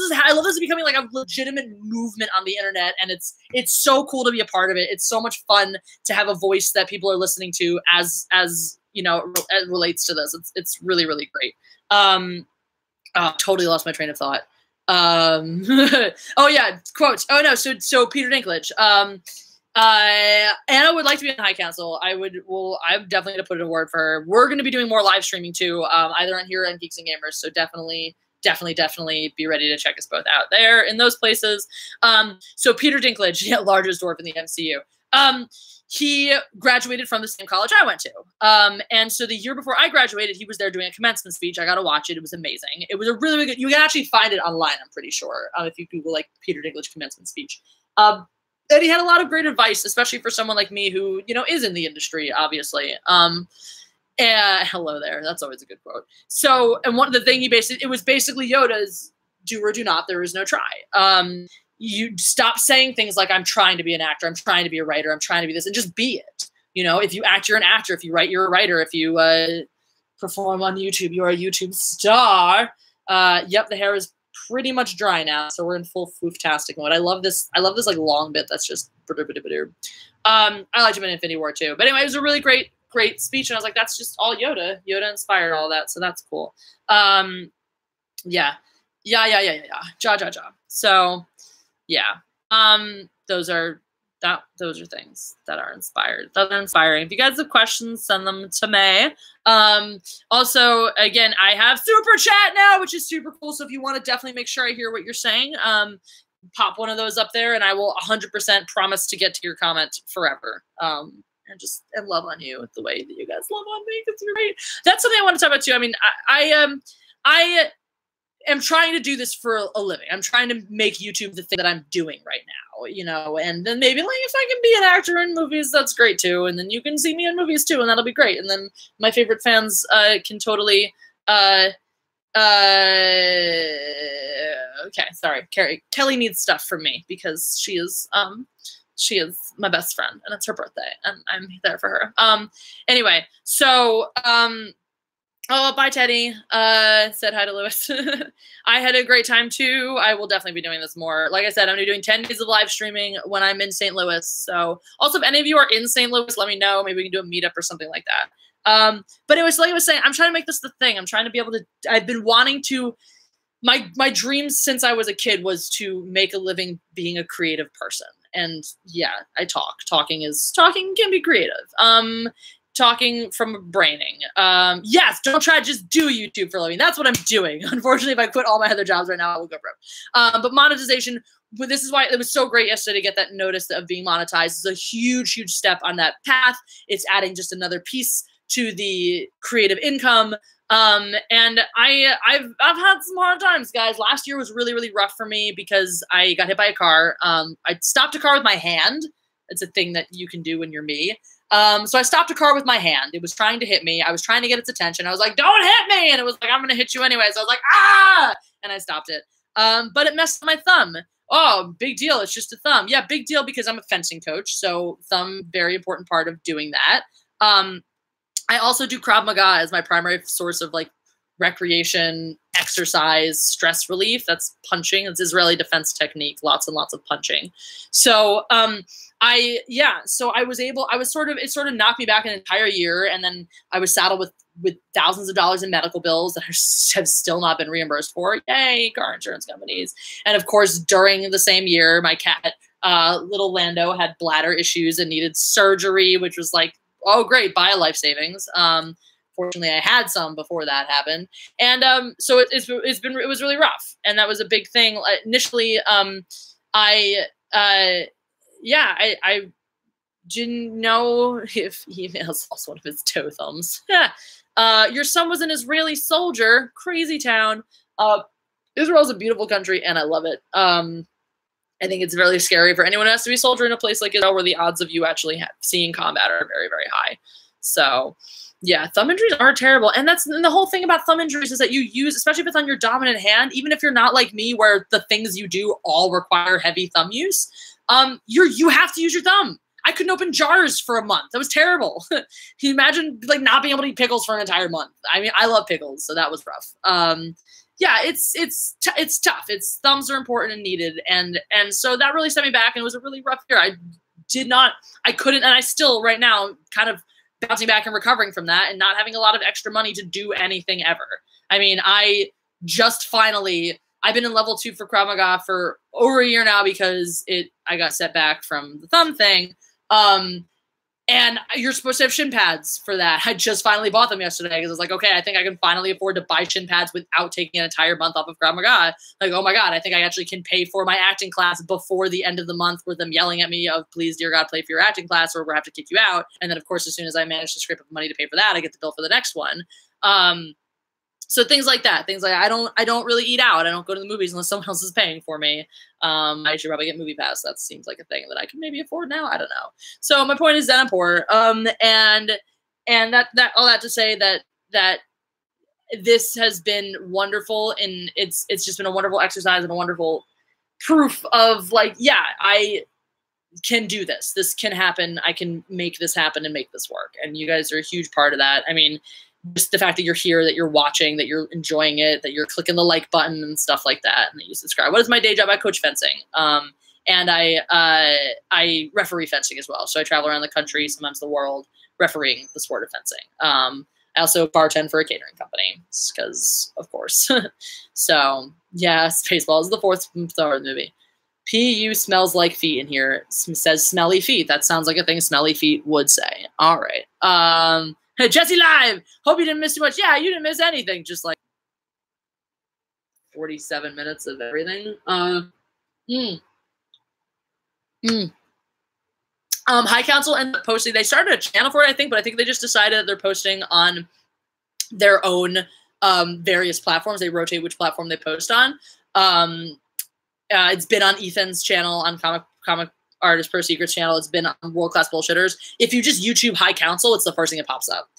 is becoming like a legitimate movement on the internet. And it's so cool to be a part of it. It's so much fun to have a voice that people are listening to as you know, it relates to this. It's really, really great. Totally lost my train of thought. Oh yeah. Quotes. Oh no. So Peter Dinklage, Anna would like to be in the High Council. I'm definitely going to put in a word for her. We're going to be doing more live streaming too, either on here and Geeks and Gamers. So definitely be ready to check us both out there in those places. So Peter Dinklage, yeah, largest dwarf in the MCU. He graduated from the same college I went to. And so the year before I graduated, he was there doing a commencement speech. I got to watch it. It was amazing. It was a really good, you can actually find it online, I'm pretty sure, if you Google like Peter Dinklage commencement speech. And he had a lot of great advice, especially for someone like me who, you know, is in the industry, obviously. And hello there. That's always a good quote. So, and one of the thing it was basically Yoda's do or do not, there is no try. You stop saying things like, I'm trying to be an actor, I'm trying to be a writer, I'm trying to be this, and just be it. You know, if you act, you're an actor. If you write, you're a writer. If you perform on YouTube, you're a YouTube star. Yep, the hair is pretty much dry now, so we're in full fooftastic mode. I love this like long bit that's just I liked him in Infinity War too. But anyway, it was a really great speech, and I was like, that's just all Yoda. Yoda inspired all that, so that's cool. Yeah. Ja. So yeah. Those are things that are inspired. That are inspiring. If you guys have questions, send them to me. Also, again, I have super chat now, which is super cool. So if you want to definitely make sure I hear what you're saying, pop one of those up there, and I will 100% promise to get to your comment forever. And love on you the way that you guys love on me, because you're great. That's something I want to talk about too. I mean, I am trying to do this for a living. I'm trying to make YouTube the thing that I'm doing right now, you know, and then maybe like if I can be an actor in movies, that's great too. And then you can see me in movies too, and that'll be great. And then my favorite fans can totally okay, sorry. Kelly needs stuff from me because she is my best friend and it's her birthday and I'm there for her. Anyway, so oh, bye, Teddy. Said hi to Lewis. I had a great time, too. I will definitely be doing this more. Like I said, I'm going to be doing 10 days of live streaming when I'm in St. Louis. So also, if any of you are in St. Louis, let me know. Maybe we can do a meetup or something like that. But anyways, like I was saying, I'm trying to make this the thing. I'm trying to be able to – I've been wanting to – my dreams since I was a kid was to make a living being a creative person. And, yeah, I talk. Talking can be creative. Talking from braining. Yes, don't try to just do YouTube for a living. That's what I'm doing. Unfortunately, if I quit all my other jobs right now, I will go broke. But monetization, this is why it was so great yesterday to get that notice of being monetized. It's a huge, huge step on that path. It's adding just another piece to the creative income. And I've had some hard times, guys. Last year was really, really rough for me because I got hit by a car. I stopped a car with my hand. It's a thing that you can do when you're me. So I stopped a car with my hand. It was trying to hit me. I was trying to get its attention. I was like, don't hit me. And it was like, I'm going to hit you anyway. So I was like, ah, and I stopped it. But it messed up my thumb. Oh, big deal. It's just a thumb. Yeah, big deal because I'm a fencing coach. So thumb, very important part of doing that. I also do Krav Maga as my primary source of like recreation, exercise, stress relief. That's punching. It's Israeli defense technique. Lots and lots of punching. So, it sort of knocked me back an entire year. And then I was saddled with thousands of dollars in medical bills that have still not been reimbursed for. Yay, car insurance companies. And of course, during the same year, my cat Little Lando had bladder issues and needed surgery, which was like, oh, great, buy a life savings. Fortunately, I had some before that happened, and so it was really rough, and that was a big thing initially. I didn't know if emails lost one of his toe thumbs. Your son was an Israeli soldier. Crazy town. Israel's a beautiful country, and I love it. I think it's really scary for anyone who has to be a soldier in a place like Israel where the odds of you actually seeing combat are very, very high. So, yeah, thumb injuries are terrible. And the whole thing about thumb injuries is that you use, especially if it's on your dominant hand, even if you're not like me where the things you do all require heavy thumb use, you have to use your thumb. I couldn't open jars for a month. That was terrible. Can you imagine like not being able to eat pickles for an entire month? I mean, I love pickles, so that was rough. Yeah, it's tough. Thumbs are important and needed, and so that really set me back, and it was a really rough year. I couldn't, and I still right now kind of bouncing back and recovering from that, and not having a lot of extra money to do anything ever. I mean, I've been in level 2 for Krav Maga for over a year now because I got set back from the thumb thing. And you're supposed to have shin pads for that. I just finally bought them yesterday because I was like, okay, I think I can finally afford to buy shin pads without taking an entire month off of Krav Maga. Like, oh my God, I think I actually can pay for my acting class before the end of the month with them yelling at me of, please, dear God, play for your acting class or we'll have to kick you out. And then, of course, as soon as I manage to scrape up money to pay for that, I get the bill for the next one. So things like that. Things like I don't really eat out. I don't go to the movies unless someone else is paying for me. I should probably get Movie Pass. That seems like a thing that I can maybe afford now. I don't know. So my point is that I'm poor. And that all that to say that this has been wonderful, and it's just been a wonderful exercise and a wonderful proof of like, yeah, I can do this. This can happen. I can make this happen and make this work. And you guys are a huge part of that. I mean, just the fact that you're here, that you're watching, that you're enjoying it, that you're clicking the like button and stuff like that, and that you subscribe. What is my day job? I coach fencing. And I referee fencing as well. So I travel around the country, sometimes the world, refereeing the sport of fencing. I also bartend for a catering company because, of course. So, yeah, Spaceball is the fourth Star Wars movie. PU smells like feet in here. It says smelly feet. That sounds like a thing smelly feet would say. All right. Hey, Jesse Live! Hope you didn't miss too much. Yeah, you didn't miss anything. Just like 47 minutes of everything. High Council ended up posting. They started a channel for it, I think, but I think they just decided that they're posting on their own various platforms. They rotate which platform they post on. It's been on Ethan's channel, on Comic Artist Pro Secrets channel. It's been on World Class Bullshitters. If you just YouTube High Council, it's the first thing that pops up.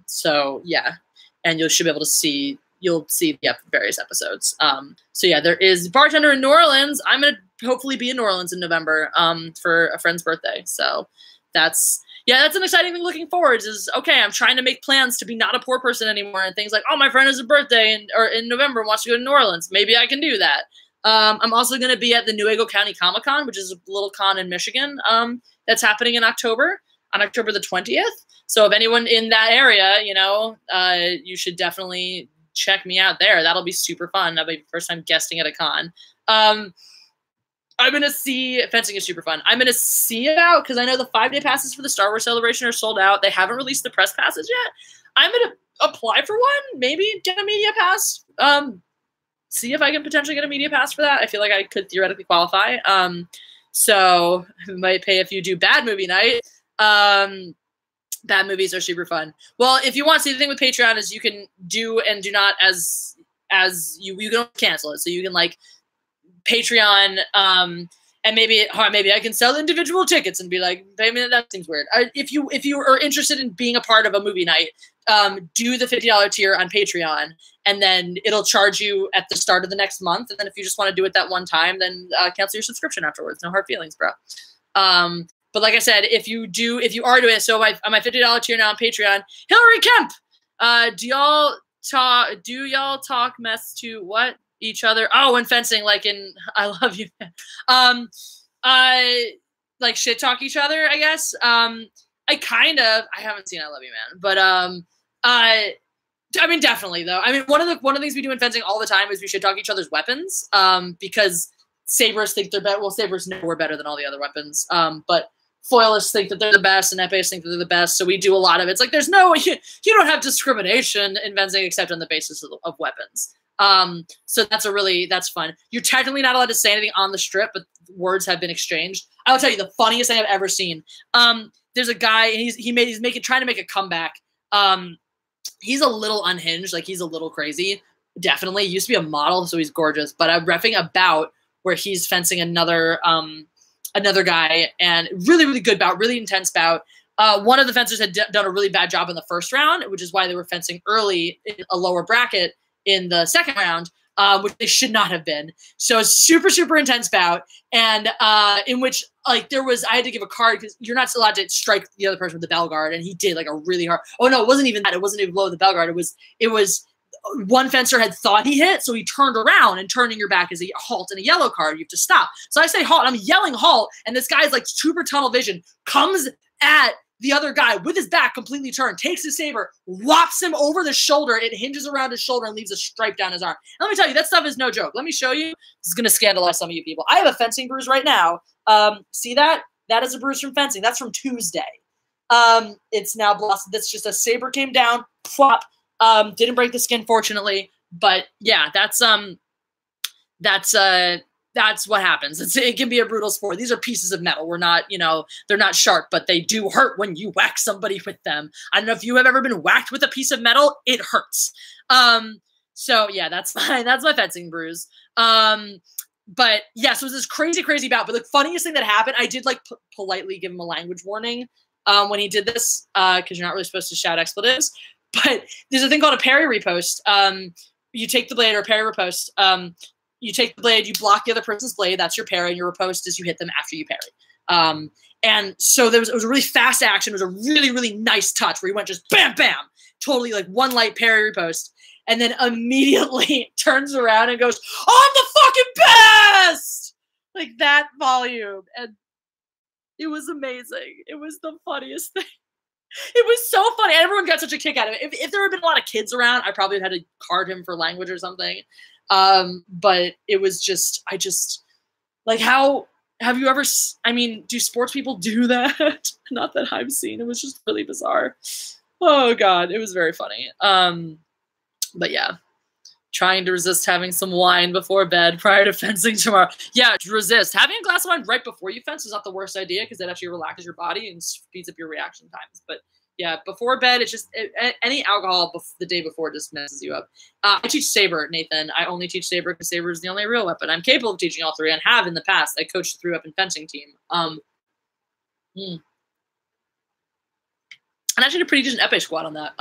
So yeah, and you should be able to see. You'll see the various episodes. So yeah, there is Bartender in New Orleans. I'm gonna hopefully be in New Orleans in November for a friend's birthday. So that's an exciting thing. Looking forward is okay. I'm trying to make plans to be not a poor person anymore, and things like, oh, my friend has a birthday in November and wants to go to New Orleans. Maybe I can do that. I'm also going to be at the Newaygo County Comic Con, which is a little con in Michigan. That's happening in October, on October the 20th. So if anyone in that area, you should definitely check me out there. That'll be super fun. That'll be the first time guesting at a con. I'm going to see, fencing is super fun. I'm going to see it out because I know the 5-day passes for the Star Wars Celebration are sold out. They haven't released the press passes yet. I'm going to apply for one, maybe get a media pass. See if I can potentially get a media pass for that. I feel like I could theoretically qualify. So I might pay if you do bad movie night. Bad movies are super fun. Well, if you want to see, the thing with Patreon is you can do and do not as you can cancel it. So you can like Patreon, and maybe I can sell individual tickets and be like, maybe that seems weird. If you are interested in being a part of a movie night, do the $50 tier on Patreon, and then it'll charge you at the start of the next month. And then if you just want to do it that one time, then cancel your subscription afterwards. No hard feelings, bro. But like I said, if you are doing it, so on my $50 tier now on Patreon, Hillary Kemp, do y'all talk mess to what? Each other? Oh, when fencing, like in I Love You. Like shit talk each other, I guess. I haven't seen I Love You, Man, but I mean, definitely though. I mean, one of the things we do in fencing all the time is we shit talk each other's weapons, because sabers think they're better. Well, sabers know we're better than all the other weapons. But foilists think that they're the best, and epes think that they're the best. So we do a lot of it. It's like there's no you don't have discrimination in fencing except on the basis of weapons. So that's fun. You're technically not allowed to say anything on the strip, but words have been exchanged. I will tell you the funniest thing I've ever seen. There's a guy, and he's trying to make a comeback. He's a little unhinged, like he's a little crazy. Definitely used to be a model, so he's gorgeous. But I'm reffing a bout where he's fencing another guy, and really good bout, really intense bout. One of the fencers had done a really bad job in the first round, which is why they were fencing early in a lower bracket in the second round, which they should not have been. So it's super intense bout, and in which I had to give a card because you're not allowed to strike the other person with the bell guard, and he did like a really hard. Oh no, it wasn't even that. It wasn't even below the bell guard. It was one fencer had thought he hit, so he turned around, and turning your back is a halt and a yellow card. You have to stop. So I say halt. I'm yelling halt, and this guy's like super tunnel vision comes at the other guy with his back completely turned, takes his saber, whops him over the shoulder. It hinges around his shoulder and leaves a stripe down his arm. And let me tell you, that stuff is no joke. Let me show you. This is going to scandalize some of you people. I have a fencing bruise right now. See that? That is a bruise from fencing. That's from Tuesday. It's now blossomed. That's just a saber came down, flop. Didn't break the skin, fortunately. But yeah, that's what happens. It can be a brutal sport. These are pieces of metal. We're not, they're not sharp, but they do hurt when you whack somebody with them. I don't know if you have ever been whacked with a piece of metal. It hurts. So yeah, that's my fencing bruise. But yeah, so it was this crazy bout. But the funniest thing that happened, I did like politely give him a language warning when he did this, because you're not really supposed to shout expletives. But there's a thing called a parry repost. You take the blade, or parry repost. You take the blade, you block the other person's blade. That's your parry. And your riposte is you hit them after you parry. And so it was a really fast action. It was a really nice touch where he went just bam, bam, totally like one light parry riposte. And then immediately turns around and goes, I'm the fucking best! Like that volume. And it was amazing. It was the funniest thing. It was so funny. Everyone got such a kick out of it. If there had been a lot of kids around, I probably had to card him for language or something. But it was like, how have you ever, do sports people do that? Not that I've seen. It was just really bizarre. Oh God, it was very funny. But yeah, trying to resist having some wine before bed prior to fencing tomorrow. Yeah, resist. Having a glass of wine right before you fence is not the worst idea because that actually relaxes your body and speeds up your reaction times. But yeah, before bed, it's just any alcohol the day before just messes you up. I teach saber, Nathan. I only teach saber because saber is the only real weapon. I'm capable of teaching all three and have in the past. I coached the 3-weapon fencing team. And I actually did a pretty decent epee squad on that.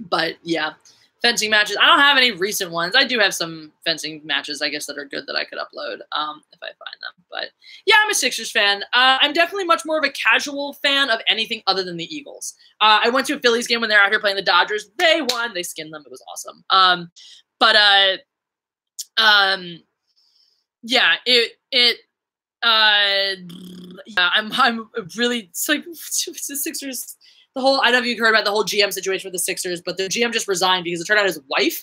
But yeah. Fencing matches. I don't have any recent ones. I do have some fencing matches, I guess, that are good that I could upload if I find them. But yeah, I'm a Sixers fan. I'm definitely much more of a casual fan of anything other than the Eagles. I went to a Phillies game when they're out here playing the Dodgers. They won. They skinned them. It was awesome. Yeah, I'm really, it's like the Sixers. I don't know if you heard about the whole GM situation with the Sixers, but the GM just resigned because it turned out his wife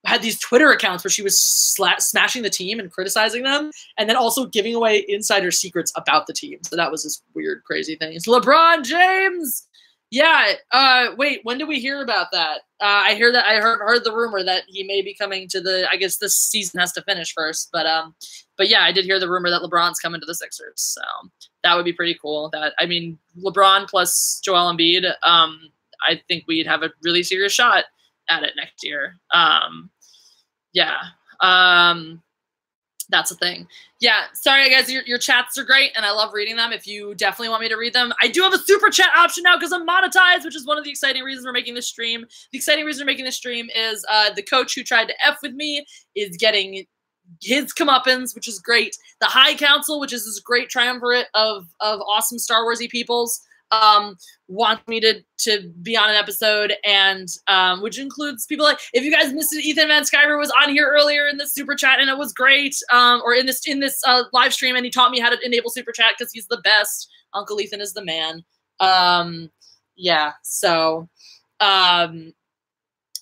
had these Twitter accounts where she was smashing the team and criticizing them, and then also giving away insider secrets about the team. So that was this weird, crazy thing. It's LeBron James. Yeah. Wait, when did we hear about that? I heard the rumor that he may be coming to I guess this season has to finish first, but yeah, I did hear the rumor that LeBron's coming to the Sixers. So that would be pretty cool. LeBron plus Joel Embiid, I think we'd have a really serious shot at it next year. That's a thing. Yeah, sorry guys, your chats are great and I love reading them. If you definitely want me to read them, I do have a super chat option now because I'm monetized, which is one of the exciting reasons we're making this stream. The exciting reason we're making this stream is the coach who tried to F with me is getting his comeuppance, which is great. The High Council, which is this great triumvirate of awesome Star Wars-y peoples, want me to be on an episode, and which includes people like, if you guys missed it, Ethan Van Skyver was on here earlier in the super chat and it was great, or in this live stream, and he taught me how to enable super chat because he's the best. Uncle Ethan is the man. Yeah, so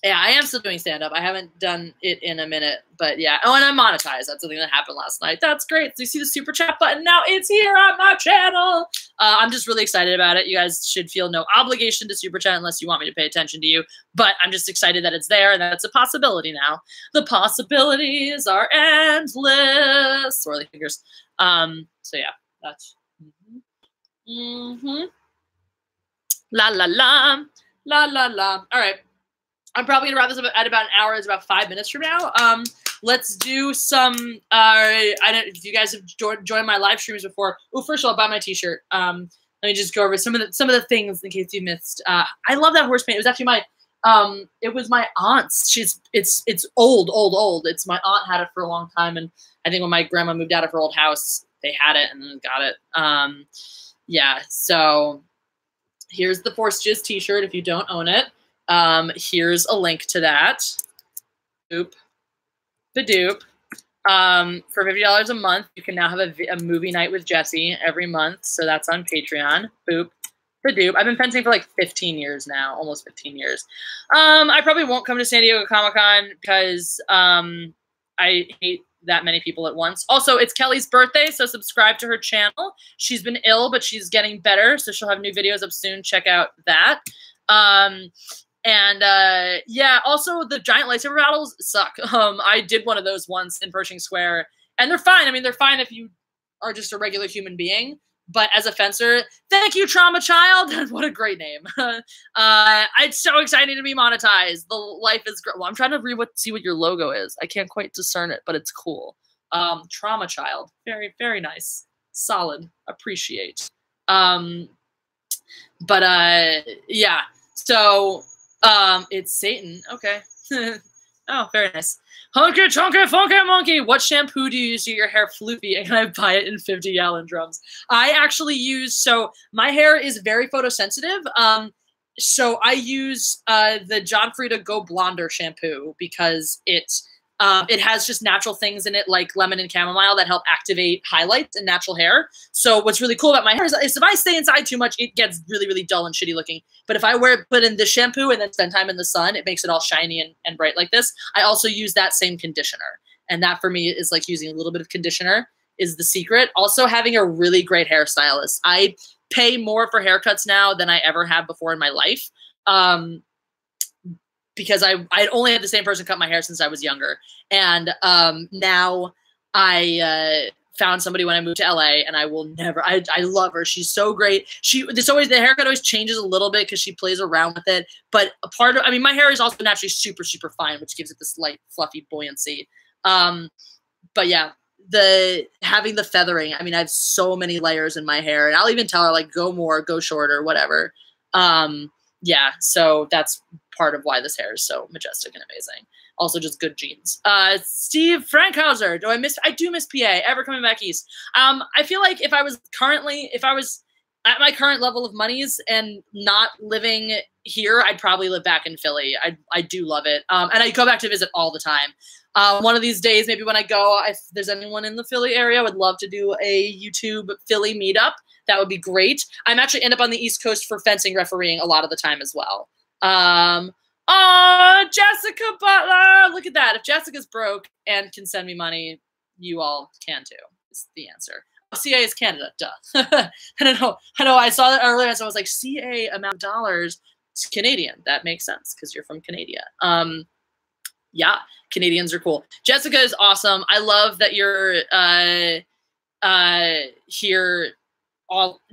Yeah, I am still doing stand-up. I haven't done it in a minute, but yeah. Oh, and I'm monetized. That's something that happened last night. That's great. So you see the super chat button now? It's here on my channel. I'm just really excited about it. You guys should feel no obligation to super chat unless you want me to pay attention to you. But I'm just excited that it's there and that it's a possibility now. The possibilities are endless. Swirly fingers. So yeah, that's. La la la. La la la. All right. I'm probably gonna wrap this up at about an hour. It's about 5 minutes from now. Let's do some. I don't. If you guys have joined my live streams before. Oh, first of all, buy my T-shirt. Let me just go over some of the things in case you missed. I love that horse paint. It was actually my. It was my aunt's. It's old. It's my aunt had it for a long time, and I think when my grandma moved out of her old house, they had it and then got it. Yeah. So here's the Force Jizz T-shirt. If you don't own it. Here's a link to that. Oop. Badoop. For $50 a month, you can now have a movie night with Jesse every month. So that's on Patreon. Boop. Badoop. I've been fencing for like 15 years now, almost 15 years. I probably won't come to San Diego Comic-Con because I hate that many people at once. Also, it's Kelly's birthday, so subscribe to her channel. She's been ill, but she's getting better, so she'll have new videos up soon. Check out that. Yeah, also the giant lightsaber battles suck. I did one of those once in Pershing Square, and they're fine. I mean, they're fine if you are just a regular human being. But as a fencer, thank you, Trauma Child. What a great name. It's so exciting to be monetized. The life is great. Well, I'm trying to see what your logo is. I can't quite discern it, but it's cool. Trauma Child. Very, very nice. Solid. Appreciate. Yeah. So it's Satan. Okay. Oh, very nice. Hunky chunky funky monkey. What shampoo do you use to get your hair floopy? And can I buy it in 50-gallon drums? I actually use, so my hair is very photosensitive. So I use the John Frieda Go Blonder shampoo because it has just natural things in it like lemon and chamomile that help activate highlights and natural hair. So what's really cool about my hair is if I stay inside too much, it gets really, really dull and shitty looking. But if I put in this shampoo and then spend time in the sun, it makes it all shiny and bright like this. I also use that same conditioner. And that for me is like using a little bit of conditioner is the secret. Also having a really great hairstylist. I pay more for haircuts now than I ever have before in my life. Because I only had the same person cut my hair since I was younger. And now I found somebody when I moved to LA, and I will never, I love her. She's so great. The haircut always changes a little bit because she plays around with it. But a part of, I mean, my hair is also naturally super, super fine, which gives it this light, fluffy buoyancy. But yeah, having the feathering, I mean, I have so many layers in my hair, and I'll even tell her like, go more, go shorter, whatever. Yeah, so that's part of why this hair is so majestic and amazing. Also just good genes. Steve Frankhauser, I do miss PA, ever coming back east. I feel like if I was at my current level of monies and not living here, I'd probably live back in Philly. I do love it. And I go back to visit all the time. One of these days, maybe when I go, if there's anyone in the Philly area, I would love to do a YouTube Philly meetup. That would be great. I'm actually end up on the East Coast for fencing refereeing a lot of the time as well. Oh, Jessica Butler. Look at that. If Jessica's broke and can send me money, you all can too, is the answer. Oh, CA is Canada. Duh. I don't know. I know. I saw that earlier, so I was like, CA amount of dollars. It's Canadian. That makes sense because you're from Canada. Yeah, Canadians are cool. Jessica is awesome. I love that you're here.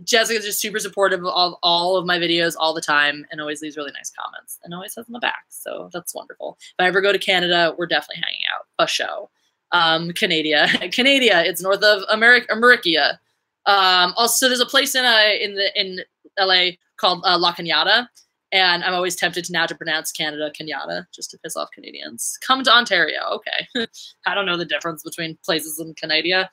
Jessica's just super supportive of all of my videos all the time and always leaves really nice comments and always says in the back. So that's wonderful. If I ever go to Canada, we're definitely hanging out. A show. Canada. It's north of America. Also, there's a place in LA called La Cañada, and I'm always tempted now to pronounce Canada Cañada just to piss off Canadians. Come to Ontario. Okay. I don't know the difference between places in Canada.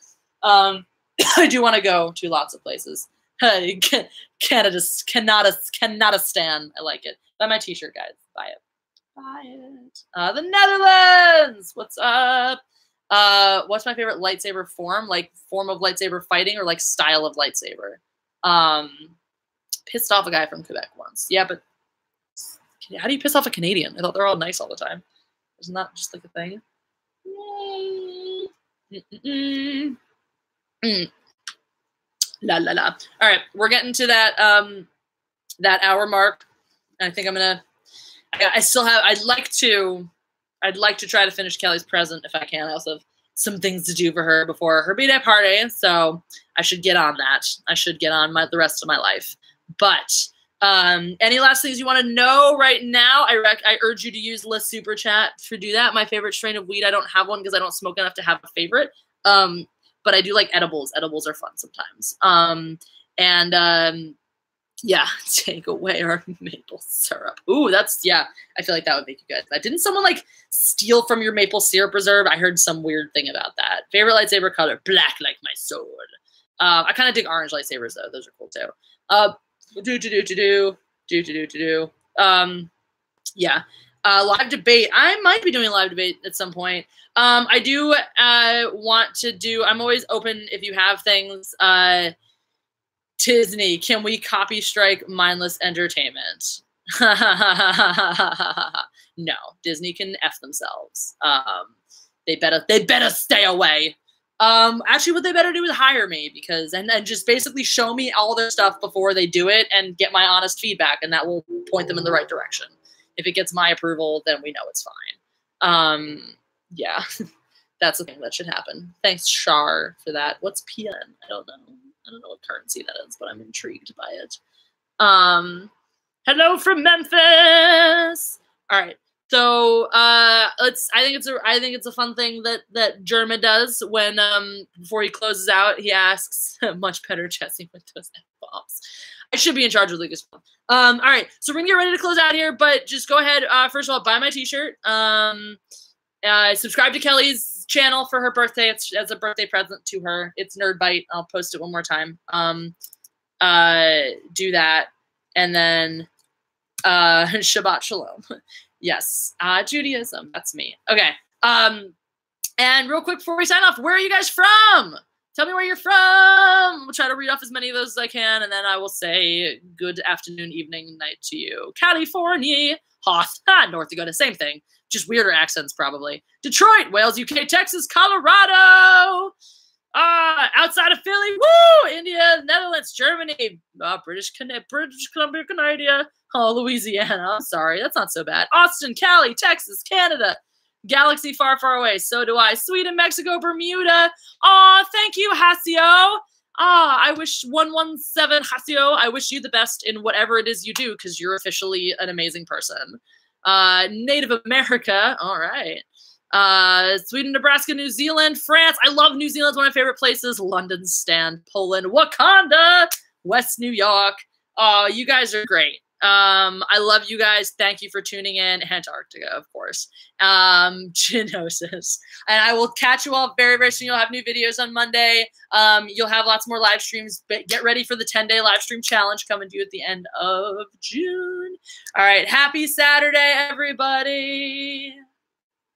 I do want to go to lots of places. Canada stan. I like it. Buy my t-shirt, guys. Buy it. Buy it. The Netherlands. What's up? What's my favorite lightsaber form? Like form of lightsaber fighting or like style of lightsaber? Pissed off a guy from Quebec once. Yeah, but How do you piss off a Canadian? I thought they're all nice all the time. Isn't that just like a thing? La la la. All right, we're getting to that that hour mark. I think I'm gonna. I still have. I'd like to try to finish Kelly's present if I can. I also have some things to do for her before her B-Day party, so I should get on that. I should get on the rest of my life. But any last things you want to know right now? I urge you to use List Super Chat to do that. My favorite strain of weed. I don't have one because I don't smoke enough to have a favorite. But I do like edibles. Edibles are fun sometimes. Yeah, take away our maple syrup. Ooh, that's, yeah, I feel like that would make you good. Didn't someone like steal from your maple syrup reserve? I heard some weird thing about that. Favorite lightsaber color, black like my sword. I kind of dig orange lightsabers though. Those are cool too. Yeah. Live debate. I might be doing a live debate at some point. I do want to do, I'm always open if you have things. Disney, can we copy strike mindless entertainment? No, Disney can F themselves. They better stay away. Actually, what they better do is hire me because, and then just basically show me all their stuff before they do it and get my honest feedback, and that will point them in the right direction. If it gets my approval, then we know it's fine. Yeah, that's the thing that should happen. Thanks, Char, for that. What's PN? I don't know. I don't know what currency that is, but I'm intrigued by it. Hello from Memphis. All right. So I think it's a fun thing that Jerma does when before he closes out, he asks much better Jesse with those F-bombs. I should be in charge of Lucasfilm. All right, so we're gonna get ready to close out here, but just go ahead. First of all, buy my t-shirt. Subscribe to Kelly's channel for her birthday. It's as a birthday present to her. It's Nerdbite. I'll post it one more time. Do that, and then Shabbat Shalom. Yes, Judaism. That's me. Okay. And real quick before we sign off, where are you guys from? Tell me where you're from. We'll try to read off as many of those as I can, and then I will say good afternoon, evening, night to you. California, Hoth, North Dakota, same thing. Just weirder accents, probably. Detroit, Wales, UK, Texas, Colorado. Outside of Philly, woo! India, Netherlands, Germany, British Columbia, Canada, Louisiana. I'm sorry, that's not so bad. Austin, Cali, Texas, Canada. Galaxy far, far away. So do I. Sweden, Mexico, Bermuda. Aw, thank you, Hasio. I wish 117 Hasio. I wish you the best in whatever it is you do because you're officially an amazing person. Native America. All right. Sweden, Nebraska, New Zealand, France. I love New Zealand. It's one of my favorite places. London, Stan, Poland, Wakanda, West New York. You guys are great. I love you guys. Thank you for tuning in. Antarctica, of course. Genosis. And I will catch you all very, very soon. You'll have new videos on Monday. You'll have lots more live streams. But get ready for the 10-day live stream challenge coming to you at the end of June. All right. Happy Saturday, everybody.